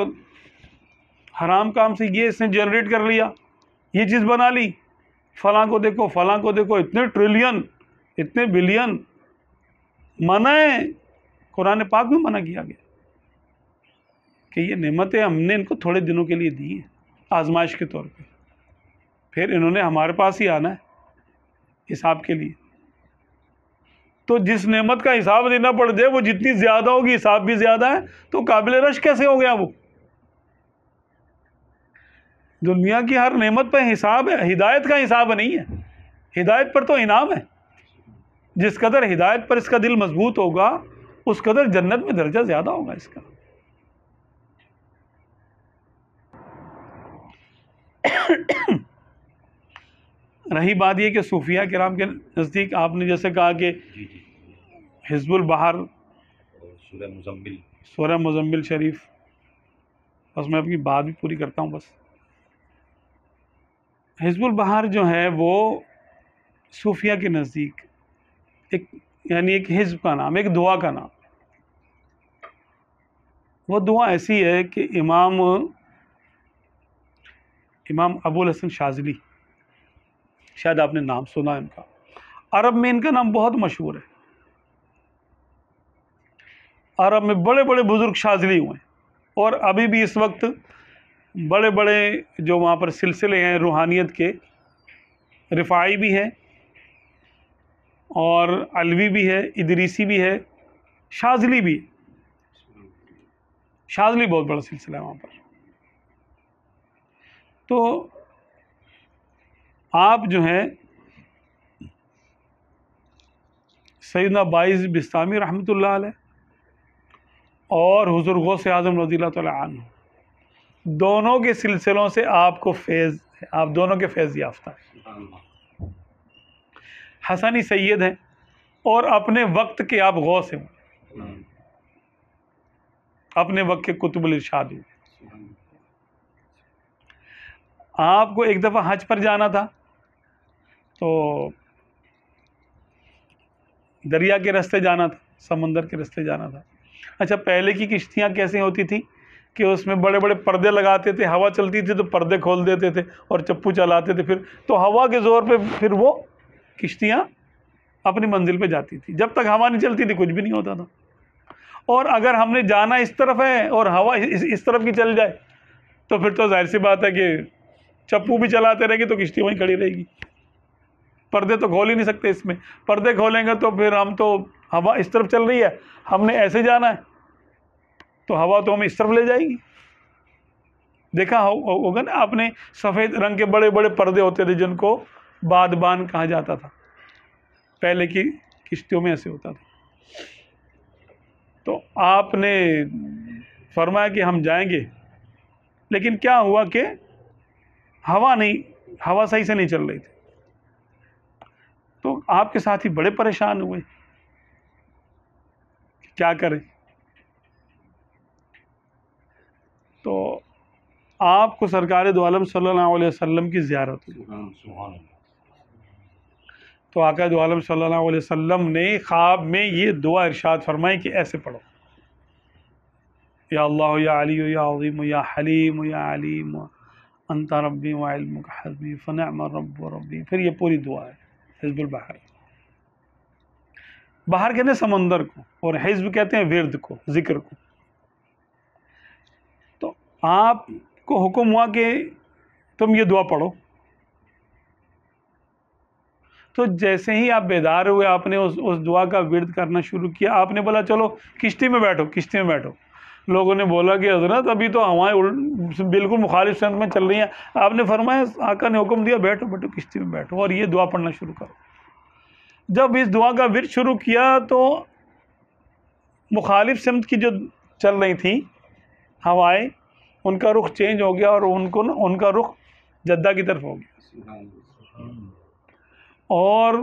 Speaker 1: حرام کام سے یہ اس نے جنریٹ کر لیا، یہ چیز بنا لی، فلاں کو دیکھو فلاں کو دیکھو، اتنے ٹریلین اتنے بلین، منع ہے، قرآن پاک میں منع کیا گیا کہ یہ نعمتیں ہم نے ان کو تھوڑے دنوں کے لیے دی ہیں آزمائش کے طور پہ، پھر انہوں نے ہمارے پاس ہی آنا ہے حساب کے لیے۔ تو جس نعمت کا حساب دینا پڑ جائے وہ جتنی زیادہ ہوگی حساب بھی زیادہ ہے، تو قابل رش کیسے ہو گیا وہ؟ دنیا کی ہر نعمت پہ حساب ہے، ہدایت کا حساب نہیں ہے، ہدایت پر تو انعام ہے، جس قدر ہدایت پر اس کا دل مضبوط ہوگا اس قدر جنت میں درجہ زیادہ ہوگا اس کا۔ رہی بات یہ کہ صوفیہ کرام کے نزدیک آپ نے جیسے کہا کہ
Speaker 2: جی جی،
Speaker 1: حزب البحر
Speaker 2: اور سورہ مزمل،
Speaker 1: سورہ مزمل شریف، بس میں اپنی بات بھی پوری کرتا ہوں بس۔ حزب البحر جو ہے وہ صوفیہ کے نزدیک ایک یعنی ایک حزب کا نام، ایک دعا کا نام۔ وہ دعا ایسی ہے کہ امام ابو الحسن شاذلی، شاید آپ نے نام سنا ہے ان کا، عرب میں ان کا نام بہت مشہور ہے، عرب میں بڑے بڑے بزرگ شاذلی ہوئے ہیں، اور ابھی بھی اس وقت بڑے بڑے جو وہاں پر سلسلے ہیں روحانیت کے، رفاعی بھی ہے اور علوی بھی ہے، ادریسی بھی ہے، شاذلی بھی ہے۔ شاذلی بہت بڑا سلسلہ ہے وہاں پر۔ تو آپ جو ہیں سیدنا باعث بستامی رحمۃ اللہ علیہ اور حضور غوث اعظم رضی اللہ تعالیٰ عنہ، دونوں کے سلسلوں سے آپ کو فیض، آپ دونوں کے فیض یافتہ ہیں، حسنی سید ہیں اور اپنے وقت کے آپ غوث ہیں، اپنے وقت کے قطب الارشاد ہیں۔ آپ کو ایک دفعہ حج پر جانا تھا تو دریا کے راستے جانا تھا، سمندر کے راستے جانا تھا۔ اچھا، پہلے کی کشتیاں کیسے ہوتی تھی کہ اس میں بڑے بڑے پردے لگاتے تھے، ہوا چلتی تھی تو پردے کھول دیتے تھے اور چپو چلاتے تھے، پھر تو ہوا کے زور پہ پھر وہ کشتیاں اپنی منزل پہ جاتی تھی، جب تک ہوا نہیں چلتی تھی کچھ بھی نہیں ہوتا تھا۔ اور اگر ہم نے جانا اس طرف ہے اور ہوا اس طرف کی چل جائے تو پھر تو ظاہر سی بات ہے کہ چپو بھی چلاتے رہیں گے تو کشتی وہیں کھڑی رہے گی، پردے تو کھول ہی نہیں سکتے۔ اس میں پردے کھولیں گے تو پھر ہم تو ہوا اس طرف چل رہی ہے، ہم نے ایسے جانا ہے تو ہوا تو ہمیں اس طرف لے جائے گی۔ دیکھا ہوگا نا آپ نے، سفید رنگ کے بڑے بڑے پردے ہوتے تھے جن کو بادبان کہا جاتا تھا، پہلے کی کشتیوں میں ایسے ہوتا تھا۔ تو آپ نے فرمایا کہ ہم جائیں گے، لیکن کیا ہوا کہ ہوا صحیح سے نہیں چل رہی تھی، تو آپ کے ساتھی بڑے پریشان ہوئے، کیا کریں؟ تو آپ کو سرکار دو عالم صلی اللہ علیہ وسلم کی زیارت ہوئی،
Speaker 2: سبحان اللہ۔
Speaker 1: تو آقا دو عالم صلی اللہ علیہ وسلم نے خواب میں یہ دعا ارشاد فرمائی کہ ایسے پڑھو، یا اللہ یا علی یا عظیم یا حلیم یا علیم انت ربی وعلمک حسبی فنعم الرب ربی، پھر یہ پوری دعا ہے۔ حزب البحر، بحر کہتے ہیں سمندر کو، اور حزب کہتے ہیں ورد کو، ذکر کو۔ تو آپ کو حکم ہوا کہ تم یہ دعا پڑھو، تو جیسے ہی آپ بیدار ہوئے آپ نے اس دعا کا ورد کرنا شروع کیا۔ آپ نے بولا چلو کشتی میں بیٹھو، کشتی میں بیٹھو۔ لوگوں نے بولا کہ حضرت ابھی تو ہوائیں بالکل مخالف سمت میں چل رہی ہیں۔ آپ نے فرمایا، آقا نے حکم دیا بیٹھو بیٹھو کشتی میں بیٹھو اور یہ دعا پڑھنا شروع کرو۔ جب اس دعا کا ورد شروع کیا تو مخالف سمت کی جو چل رہی تھیں ہوائیں، ان کا رخ چینج ہو گیا اور ان کا رخ جدہ کی طرف ہو گیا، اور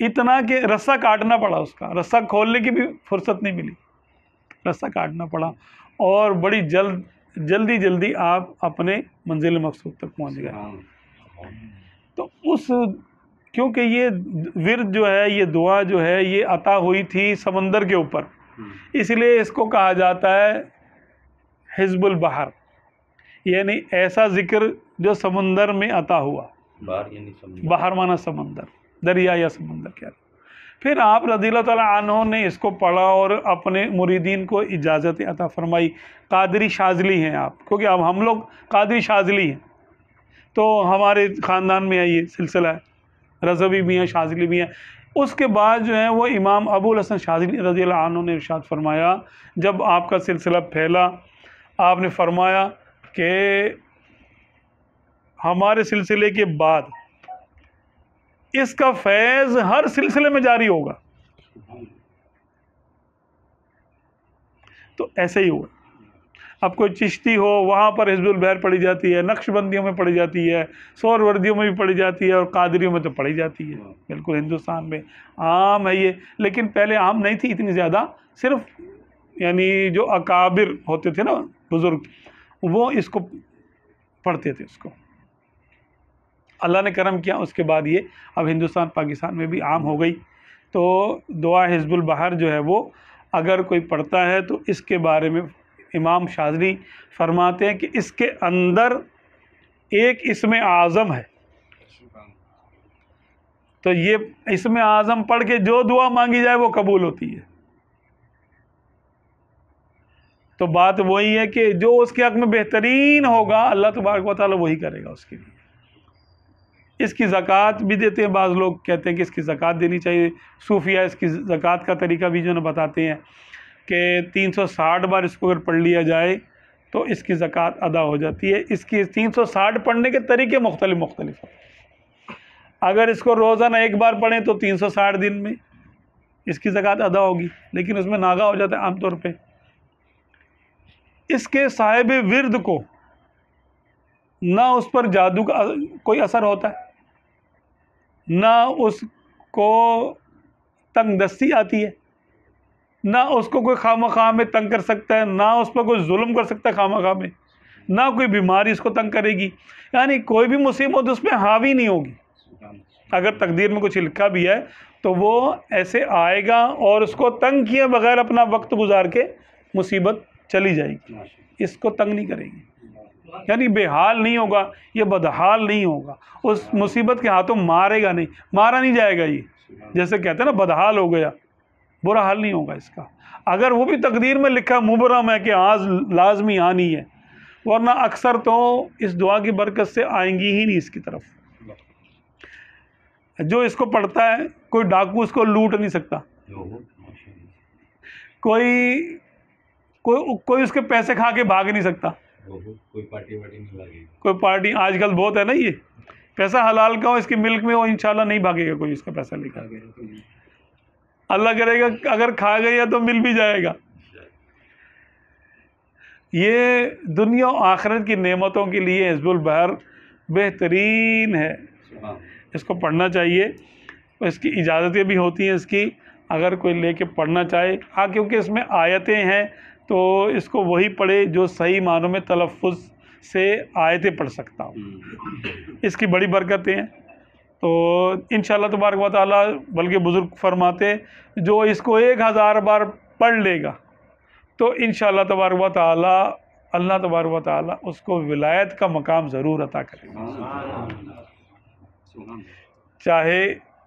Speaker 1: اتنا کہ رسہ کاٹنا پڑا، اس کا رسہ کھولنے کی بھی فرصت نہیں ملی، رسہ کاٹنا پڑا، اور بڑی جلدی آپ اپنے منزل مقصود تک پہنچ گئے۔ تو کیونکہ یہ ورد جو ہے، یہ دعا جو ہے، یہ عطا ہوئی تھی سمندر کے اوپر، اس لیے اس کو کہا جاتا ہے حزب البحر، یعنی ایسا ذکر جو سمندر میں عطا ہوا.
Speaker 2: باہر یعنی سمجھ
Speaker 1: باہر مانا سمندر، دریا یا سمندر کیا. پھر آپ رضی اللہ تعالیٰ عنہ نے اس کو پڑھا اور اپنے مریدین کو اجازت عطا فرمائی. قادری شاذلی ہیں آپ، کیونکہ اب ہم لوگ قادری شاذلی ہیں، تو ہمارے خاندان میں ہے یہ سلسلہ ہے، رضوی بھی ہیں، شاذلی بھی ہیں. اس کے بعد جو ہے وہ امام ابو الحسن شاذلی رضی اللہ عنہ نے ارشاد فرمایا، جب آپ کا سلسلہ پھیلا، آپ نے فرمایا کہ ہمارے سلسلے کے بعد اس کا فیض ہر سلسلے میں جاری ہوگا. تو ایسے ہی ہوا. اب کوئی چشتی ہو، وہاں پر حزب البحر پڑھی جاتی ہے، نقش بندیوں میں پڑھی جاتی ہے، سور وردیوں میں بھی پڑھی جاتی ہے، اور قادریوں میں تو پڑھی جاتی ہے. بالکل ہندوستان میں عام ہے یہ، لیکن پہلے عام نہیں تھی اتنی زیادہ. صرف یعنی جو اکابر ہوتے تھے نا بزرگ، وہ اس کو پڑھتے تھے. اس کو اللہ نے کرم کیا، اس کے بعد یہ اب ہندوستان پاکستان میں بھی عام ہو گئی. تو دعا حزب البحر جو ہے وہ اگر کوئی پڑھتا ہے تو اس کے بارے میں امام شاذلی فرماتے ہیں کہ اس کے اندر ایک اسم اعظم ہے. تو یہ اسم اعظم پڑھ کے جو دعا مانگی جائے وہ قبول ہوتی ہے. تو بات وہی ہے کہ جو اس کے حق میں بہترین ہوگا اللہ تبارک و تعالیٰ وہی کرے گا اس کے لیے. اس کی زکوٰۃ بھی دیتے ہیں، بعض لوگ کہتے ہیں کہ اس کی زکوٰۃ دینی چاہیے. صوفیہ اس کی زکوٰۃ کا طریقہ بھی جو ہے بتاتے ہیں کہ 360 بار اس کو اگر پڑھ لیا جائے تو اس کی زکوٰۃ ادا ہو جاتی ہے. اس کی 360 پڑھنے کے طریقے مختلف ہیں. اگر اس کو روزانہ ایک بار پڑھیں تو 360 دن میں اس کی زکوٰۃ ادا ہوگی، لیکن اس میں ناغہ ہو جاتا ہے عام طور پہ. اس کے صاحب ورد کو نہ اس پر جادو کا کوئی اثر ہوتا ہے، نہ اس کو تنگ دستی آتی ہے، نہ اس کو کوئی خواہ میں تنگ کر سکتا ہے، نہ اس پر کوئی ظلم کر سکتا ہے خواہ میں، نہ کوئی بیماری اس کو تنگ کرے گی. یعنی کوئی بھی مصیبت اس پہ حاوی نہیں ہوگی. اگر تقدیر میں کچھ لکھا بھی ہے تو وہ ایسے آئے گا اور اس کو تنگ کیے بغیر اپنا وقت گزار کے مصیبت چلی جائے گی. اس کو تنگ نہیں کرے گی، یعنی بے حال نہیں ہوگا، یہ بدحال نہیں ہوگا. اس مصیبت کے ہاتھوں مارے گا نہیں، مارا نہیں جائے گا. یہ جیسے کہتے ہیں نا بدحال ہو گیا، برا حال نہیں ہوگا اس کا. اگر وہ بھی تقدیر میں لکھا مبرم ہے کہ آج لازمی آنی ہے، ورنہ اکثر تو اس دعا کی برکت سے آئیں گی ہی نہیں اس کی طرف. جو اس کو پڑھتا ہے کوئی ڈاکو اس کو لوٹ نہیں سکتا، کوئی اس کے پیسے کھا کے بھاگ نہیں سکتا.
Speaker 2: کوئی پارٹی واٹی نہیں لگے،
Speaker 1: کوئی پارٹی آج کل بہت ہے نا، یہ پیسہ حلال کا ہو اس کی ملک میں، وہ انشاءاللہ نہیں بھاگے گا کوئی اس کا پیسہ لے کر. اللہ کرے گا اگر کھا گیا تو مل بھی جائے گا. یہ دنیا و آخرت کی نعمتوں کے لیے حزب البحر بہترین ہے. اس کو پڑھنا چاہیے. اس کی اجازتیں بھی ہوتی ہیں اس کی، اگر کوئی لے کے پڑھنا چاہے. ہاں کیونکہ اس میں آیتیں ہیں تو اس کو وہی پڑھے جو صحیح معنوں میں تلفظ سے آیتیں پڑھ سکتا ہوں. اس کی بڑی برکتیں ہیں. تو انشاءاللہ تبارک و تعالیٰ، بلکہ بزرگ فرماتے جو اس کو 1000 بار پڑھ لے گا تو انشاءاللہ تبارک و تعالیٰ اللہ تبارک و تعالیٰ اس کو ولایت کا مقام ضرور عطا کرے گا. چاہے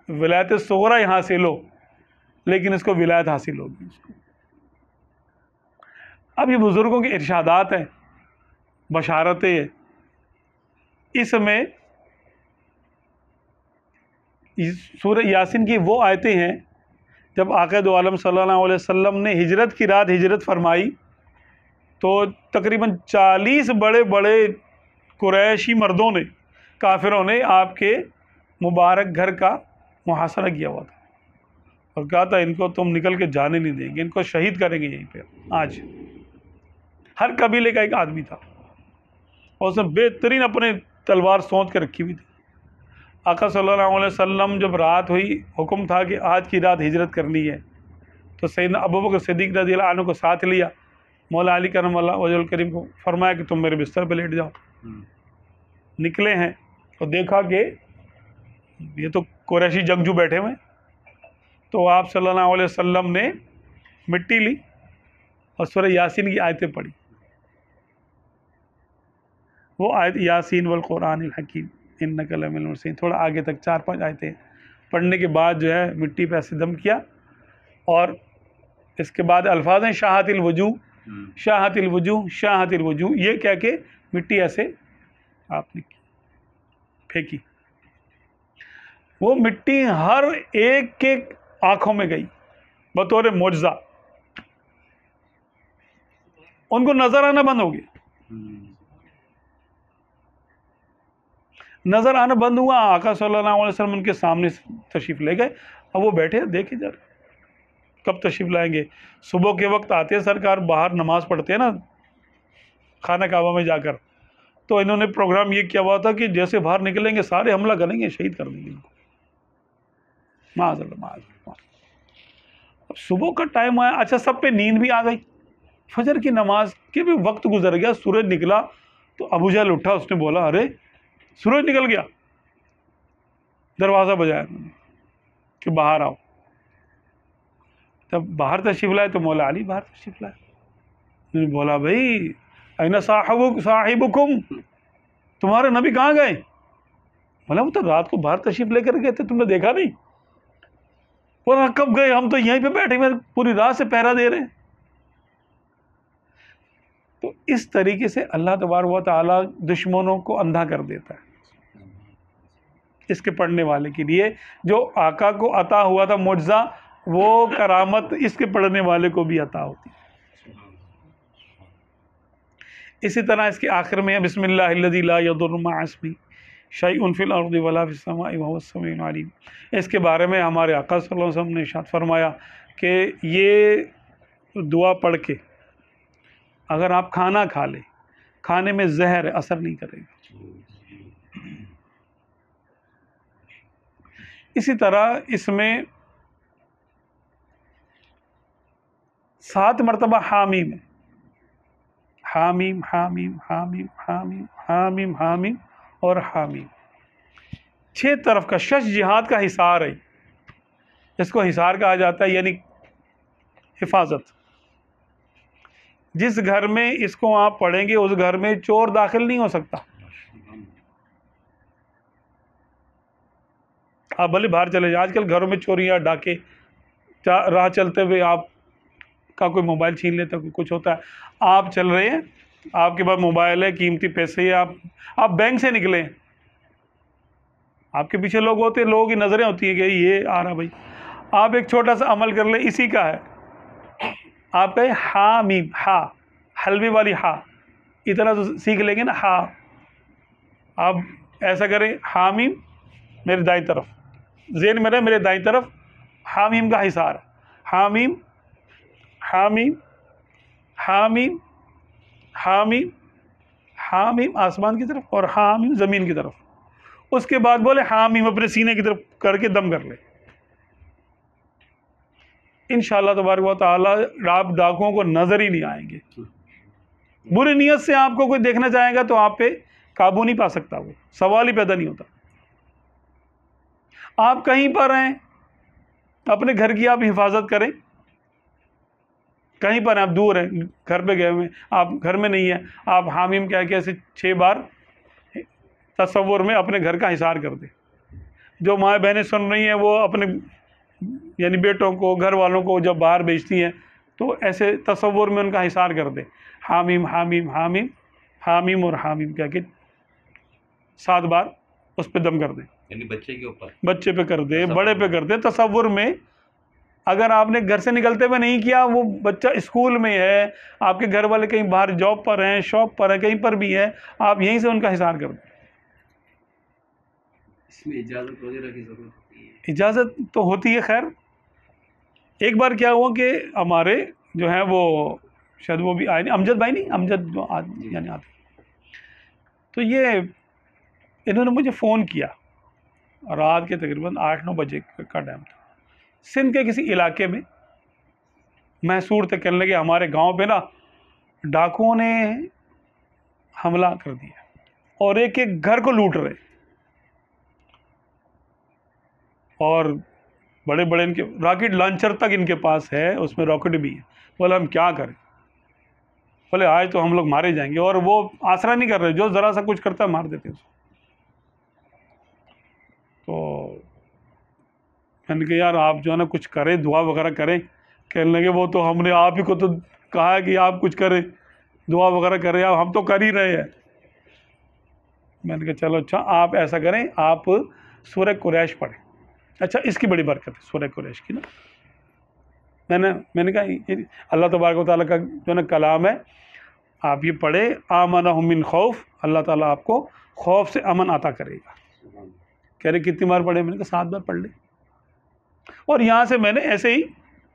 Speaker 1: ولایت صغریٰ ہی حاصل ہو لیکن اس کو ولایت حاصل ہوگی اس کو. اب یہ بزرگوں کے ارشادات ہیں، بشارتیں ہیں. اس میں سورہ یاسین کی وہ آیتیں ہیں جب آقا دو عالم صلی اللہ علیہ وسلم نے ہجرت کی رات ہجرت فرمائی تو تقریباً 40 بڑے بڑے قریشی مردوں نے، کافروں نے آپ کے مبارک گھر کا محاصرہ کیا ہوا تھا اور کہا تھا ان کو تم نکل کے جانے نہیں دیں گے، ان کو شہید کریں گے یہیں پہ. آج ہر قبیلے کا ایک آدمی تھا اور اس نے بہترین اپنے تلوار سونت کے رکھی ہوئی تھی. آقا صلی اللہ علیہ وسلم جب رات ہوئی، حکم تھا کہ آج کی رات ہجرت کرنی ہے، تو سیدنا ابوبکر صدیق رضی اللہ عنہ کو ساتھ لیا، مولا علی کرم اللہ وجہ الکریم کو فرمایا کہ تم میرے بستر پہ لیٹ جاؤ. نکلے ہیں تو دیکھا کہ یہ تو قریشی جنگجو بیٹھے ہوئے. تو آپ صلی اللہ علیہ وسلم نے مٹی لی اور سورہ یاسین کی آیتیں پڑھی. وہ آیت یاسین والقرآن الحکیم انک لمن المرسلین، تھوڑا آگے تک 4-5 آیتیں پڑھنے کے بعد جو ہے مٹی پہ ایسے دم کیا، اور اس کے بعد الفاظ ہیں شاہت الوجوہ، شاہت الوجوہ، شاہت الوجوہ، یہ کہہ کے مٹی ایسے آپ نے پھینکی، وہ مٹی ہر ایک کے آنکھوں میں گئی بطور معجزہ، ان کو نظر آنا بند ہو گیا، نظر آنا بند ہوا، آقا صلی اللہ علیہ وسلم ان کے سامنے تشریف لے گئے، اب وہ بیٹھے دیکھے جا رہے کب تشریف لائیں گے، صبح کے وقت آتے ہیں سرکار، باہر نماز پڑھتے ہیں نا خانہ کعبہ میں جا کر، تو انہوں نے پروگرام یہ کیا ہوا تھا کہ جیسے باہر نکلیں گے سارے حملہ کریں گے، شہید کر دیں گے ان کو، معاذ اللہ معاذ اللہ۔ اب صبح کا ٹائم آیا، اچھا سب پہ نیند بھی آ گئی، فجر کی نماز کے بھی وقت گزر گیا، سورج نکلا، تو ابو جہل اٹھا، اس نے بولا ارے سورج نکل گیا، دروازہ بجایا انہوں نے کہ باہر آؤ، جب باہر تشریف لائے تو مولا علی باہر تشریف لائے، انہوں نے بولا بھائی اینا صاحبکم، تمہارے نبی کہاں گئے؟ بولا وہ تو رات کو باہر تشریف لے کر گئے تھے، تم نے دیکھا نہیں؟ بولا کب گئے؟ ہم تو یہیں پہ بیٹھے ہوئے پوری رات سے پہرا دے رہے ہیں۔ تو اس طریقے سے اللہ تبارک و تعالیٰ دشمنوں کو اندھا کر دیتا ہے اس کے پڑھنے والے کے لیے، جو آقا کو عطا ہوا تھا معجزہ، وہ کرامت اس کے پڑھنے والے کو بھی عطا ہوتی ہے۔ اسی طرح اس کے آخر میں بسم اللہ الذی لا یضر مع اسمہ شیء فی الارض ولا فی السماء وهو السمیع العلیم، اس کے بارے میں ہمارے آقا صلی اللہ علیہ وسلم نے ارشاد فرمایا کہ یہ دعا پڑھ کے اگر آپ کھانا کھا لیں، کھانے میں زہر اثر نہیں کرے گا۔ اسی طرح اس میں 7 مرتبہ حامیم ہے، حامیم حامیم حامیم حامیم حامیم حامیم اور حامیم، 6 طرف کا 6 جہاد کا حصار ہے، اس کو حصار کہا جاتا ہے، یعنی حفاظت۔ جس گھر میں اس کو آپ پڑھیں گے اس گھر میں چور داخل نہیں ہو سکتا، آپ بھلے باہر چلے جائیں، آج کل گھروں میں چوریاں ڈاکے، راہ چلتے ہوئے آپ کا کوئی موبائل چھین لیتا ہے، کوئی کچھ ہوتا ہے، آپ چل رہے ہیں، آپ کے پاس موبائل ہے، قیمتی پیسے ہیں، آپ بینک سے نکلے ہیں، آپ کے پیچھے لوگ ہوتے ہیں، لوگوں کی نظریں ہوتی ہیں کہ یہ آ رہا بھائی، آپ ایک چھوٹا سا عمل کر لیں، اسی کا ہے، آپ کہیں ہا میم، ہا حلوے والی ہا، اتنا تو سیکھ لیں گے نا، ہا، آپ ایسا کریں ہا میم میرے دائیں طرف، ذہن میں رہے میرے دائیں طرف حامیم کا حصار، حامیم حامیم حامیم حامیم حامیم آسمان کی طرف اور حامیم زمین کی طرف، اس کے بعد بولے حامیم اپنے سینے کی طرف کر کے دم کر لے، انشاءاللہ تبارک و تعالیٰ آپ ڈاکوؤں کو نظر ہی نہیں آئیں گے، بری نیت سے آپ کو کوئی دیکھنا چاہے گا تو آپ پہ قابو نہیں پا سکتا، وہ سوال ہی پیدا نہیں ہوتا۔ آپ کہیں پر ہیں، اپنے گھر کی آپ حفاظت کریں، کہیں پر آپ دور ہیں، گھر پہ گئے ہوئے، آپ گھر میں نہیں ہیں، آپ حامیم کہہ کے ایسے 6 بار تصور میں اپنے گھر کا حصار کر دیں۔ جو مائیں بہنیں سن رہی ہیں وہ اپنے یعنی بیٹوں کو، گھر والوں کو جب باہر بھیجتی ہیں تو ایسے تصور میں ان کا حصار کر دیں، حامیم حامیم حامیم حامیم اور حامیم کہہ کے 7 بار اس پہ دم کر دیں،
Speaker 2: یعنی بچے کے اوپر،
Speaker 1: بچے پہ کر دیں، بڑے پہ کر دیں، تصور میں۔ اگر آپ نے گھر سے نکلتے ہوئے نہیں کیا، وہ بچہ اسکول میں ہے، آپ کے گھر والے کہیں باہر جاب پر ہیں، شاپ پر ہیں، کہیں پر بھی ہیں، آپ یہیں سے ان کا حصار کر دیں۔
Speaker 3: اس میں اجازت وغیرہ کی ضرورت ہوتی ہے؟
Speaker 1: اجازت تو ہوتی ہے، خیر ایک بار کیا ہوا کہ ہمارے جو ہیں وہ شاید وہ بھی آئے نہیں، امجد بھائی نہیں، امجد یعنی آتے، تو یہ انہوں نے مجھے فون کیا رات کے تقریباً 8-9 بجے کا ٹائم تھا، سندھ کے کسی علاقے میں محصور تھے، کہنے لگے ہمارے گاؤں پہ نا ڈاکوؤں نے حملہ کر دیا اور ایک ایک گھر کو لوٹ رہے، اور بڑے بڑے ان کے راکٹ لانچر تک ان کے پاس ہے، اس میں راکٹ بھی ہے، بولا ہم کیا کریں، بولے آج تو ہم لوگ مارے جائیں گے، اور وہ آسرا نہیں کر رہے، جو ذرا سا کچھ کرتا ہے مار دیتے اس کو۔ تو میں نے کہا یار آپ جو ہے نا کچھ کریں، دعا وغیرہ کریں۔ کہنے لگے وہ تو ہم نے آپ ہی کو تو کہا ہے کہ آپ کچھ کریں، دعا وغیرہ کریں، ہم تو کر ہی رہے ہیں۔ میں نے کہا چلو اچھا آپ ایسا کریں، آپ سورہ قریش پڑھیں۔ اچھا اس کی بڑی برکت ہے سورہ قریش کی نا۔ میں نے کہا یہ اللہ تبارک و تعالیٰ کا جو نا کلام ہے، آپ یہ پڑھیں، آمنہم من خوف، اللہ تعالیٰ آپ کو خوف سے امن عطا کرے گا۔ کہہ رہے کتنی بار پڑھے؟ میں نے کہا 7 بار پڑھ لیں۔ اور یہاں سے میں نے ایسے ہی،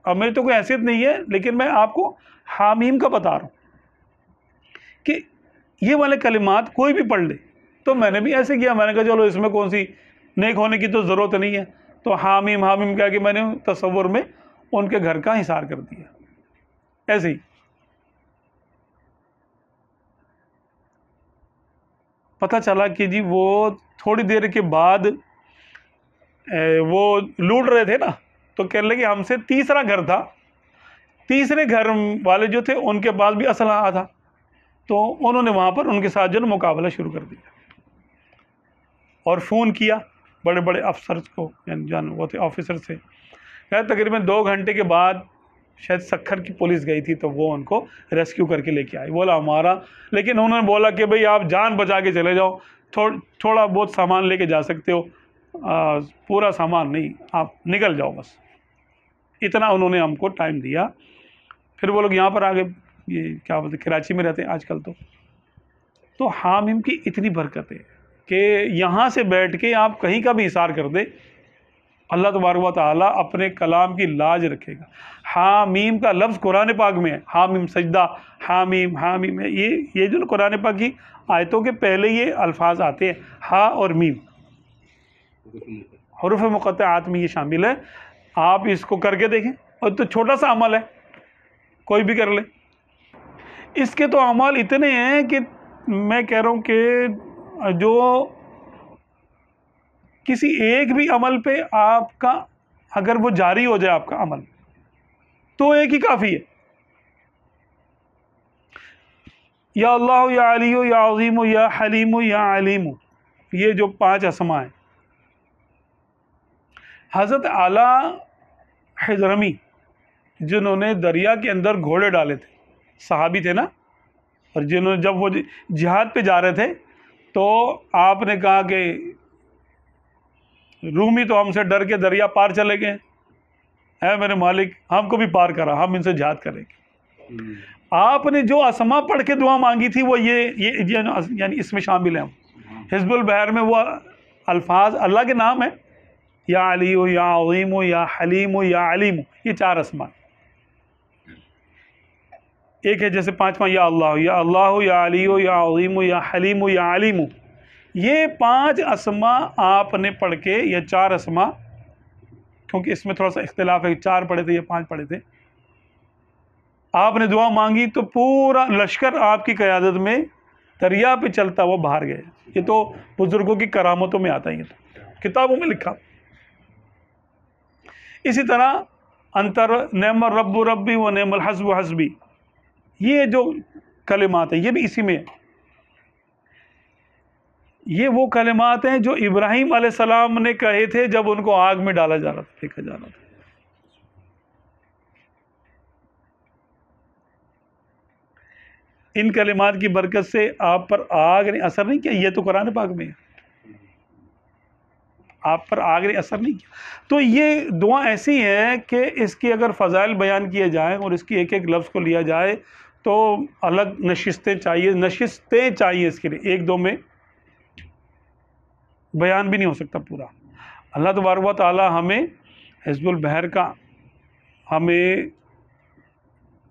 Speaker 1: اب میری تو کوئی حیثیت نہیں ہے لیکن میں آپ کو حامیم کا بتا رہا ہوں کہ یہ والے کلمات کوئی بھی پڑھ لے۔ تو میں نے بھی ایسے کیا، میں نے کہا چلو اس میں کون سی نیک ہونے کی تو ضرورت نہیں ہے، تو حامیم حامیم کہہ کے میں نے تصور میں ان کے گھر کا حصار کر دیا ایسے ہی۔ پتہ چلا کہ جی وہ تھوڑی دیر کے بعد وہ لوٹ رہے تھے نا، تو کہنے لگے ہم سے تیسرا گھر تھا، تیسرے گھر والے جو تھے ان کے پاس بھی اسلحہ تھا، تو انہوں نے وہاں پر ان کے ساتھ جو ہے مقابلہ شروع کر دیا اور فون کیا بڑے بڑے افسرز کو، یعنی وہ تھے آفیسر سے۔ تقریباً 2 گھنٹے کے بعد شاید سکھر کی پولیس گئی تھی، تو وہ ان کو ریسکیو کر کے لے کے آئی۔ بولا ہمارا، لیکن انہوں نے بولا کہ بھئی آپ جان بچا کے چلے جاؤ، تھوڑا بہت سامان لے کے جا سکتے ہو، پورا سامان نہیں، آپ نکل جاؤ بس۔ اتنا انہوں نے ہم کو ٹائم دیا۔ پھر وہ لوگ یہاں پر آ گئے، یہ کیا بولتے کراچی میں رہتے ہیں آج کل۔ تو حامیم کی اتنی برکت ہے کہ یہاں سے بیٹھ کے آپ کہیں کا بھی حصار کر دے، اللہ تبارک و تعالیٰ اپنے کلام کی لاج رکھے گا۔ حامیم کا لفظ قرآن پاک میں ہے، حامیم سجدہ، حامیم حامیم ہے، یہ جو قرآن پاک کی آیتوں کے پہلے یہ الفاظ آتے ہیں، ہا اور میم، حروف مقطعات میں یہ شامل ہے۔ آپ اس کو کر کے دیکھیں، اور تو چھوٹا سا عمل ہے، کوئی بھی کر لے۔ اس کے تو اعمال اتنے ہیں کہ میں کہہ رہا ہوں کہ جو کسی ایک بھی عمل پہ آپ کا اگر وہ جاری ہو جائے آپ کا عمل، تو ایک ہی کافی ہے۔ یا اللہ، یا علی، یا عظیم، یا حلیم، یا علیم، یہ جو 5 اسماء ہیں۔ حضرت اعلیٰ حضرمی جنہوں نے دریا کے اندر گھوڑے ڈالے تھے، صحابی تھے نا، اور جنہوں نے جب وہ جہاد پہ جا رہے تھے تو آپ نے کہا کہ رومی تو ہم سے ڈر کے دریا پار چلے گئے، اے میرے مالک ہم کو بھی پار کرا، ہم ان سے جہاد کریں گے۔ آپ نے جو اسما پڑھ کے دعا مانگی تھی وہ یہ یعنی اس میں شامل ہیں۔ حزب البحر میں وہ الفاظ اللہ کے نام ہیں، یا علی، یا عظیم، یا حلیم، یا علیم، یہ 4 اسما۔ ایک ہے جیسے 5واں یا اللہ، یا اللہ، یا علی، یا عظیم، یا حلیم، یا علیم، یہ 5 اسما آپ نے پڑھ کے، یا 4 اسما، کیونکہ اس میں تھوڑا سا اختلاف ہے، 4 پڑھے تھے یا 5 پڑھے تھے، آپ نے دعا مانگی تو پورا لشکر آپ کی قیادت میں دریا پہ چلتا وہ باہر گئے۔ یہ تو بزرگوں کی کرامتوں میں آتا ہے، یہ تو کتابوں میں لکھا۔ اسی طرح انتر نعم الرب ربی و نعم الحسب حسبی، یہ جو کلمات ہیں یہ بھی اسی میں ہے۔ یہ وہ کلمات ہیں جو ابراہیم علیہ السلام نے کہے تھے جب ان کو آگ میں ڈالا جا رہا تھا، پھینکا جا رہا تھا۔ ان کلمات کی برکت سے آپ پر آگ نے اثر نہیں کیا، یہ تو قرآن پاک میں ہے، آپ پر آگ نے اثر نہیں کیا۔ تو یہ دعا ایسی ہے کہ اس کی اگر فضائل بیان کیے جائیں اور اس کی ایک ایک لفظ کو لیا جائے تو الگ نشستیں چاہیے اس کے لیے، 1-2 میں بیان بھی نہیں ہو سکتا پورا۔ اللہ تبارک و تعالی ہمیں حزب البحر کا ہمیں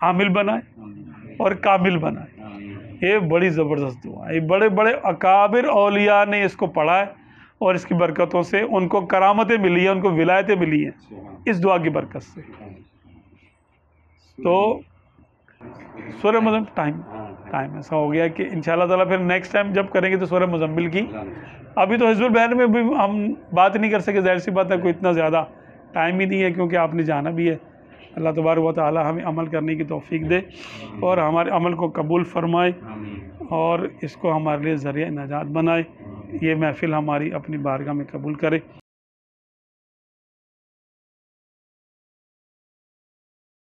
Speaker 1: عامل بنائے اور کامل بنائے۔ یہ بڑی زبردست دعا ہے، یہ بڑے بڑے اکابر اولیاء نے اس کو پڑھا ہے، اور اس کی برکتوں سے ان کو کرامتیں ملی ہیں، ان کو ولایتیں ملی ہیں اس دعا کی برکت سے۔ تو سورہ مزمل ٹائم ایسا ہو گیا کہ انشاءاللہ تعالیٰ پھر نیکسٹ ٹائم جب کریں گے تو سورہ مزمل کی، ابھی تو حزب البحر میں بھی ہم بات نہیں کر سکے، ظاہر سی بات ہے، کوئی اتنا زیادہ ٹائم ہی نہیں ہے کیونکہ آپ نے جانا بھی ہے اللہ تبارک و تعالی ہمیں عمل کرنے کی توفیق دے اور ہمارے عمل کو قبول فرمائے اور اس کو ہمارے لیے ذریعہ نجات بنائے. یہ محفل ہماری اپنی بارگاہ میں قبول کرے.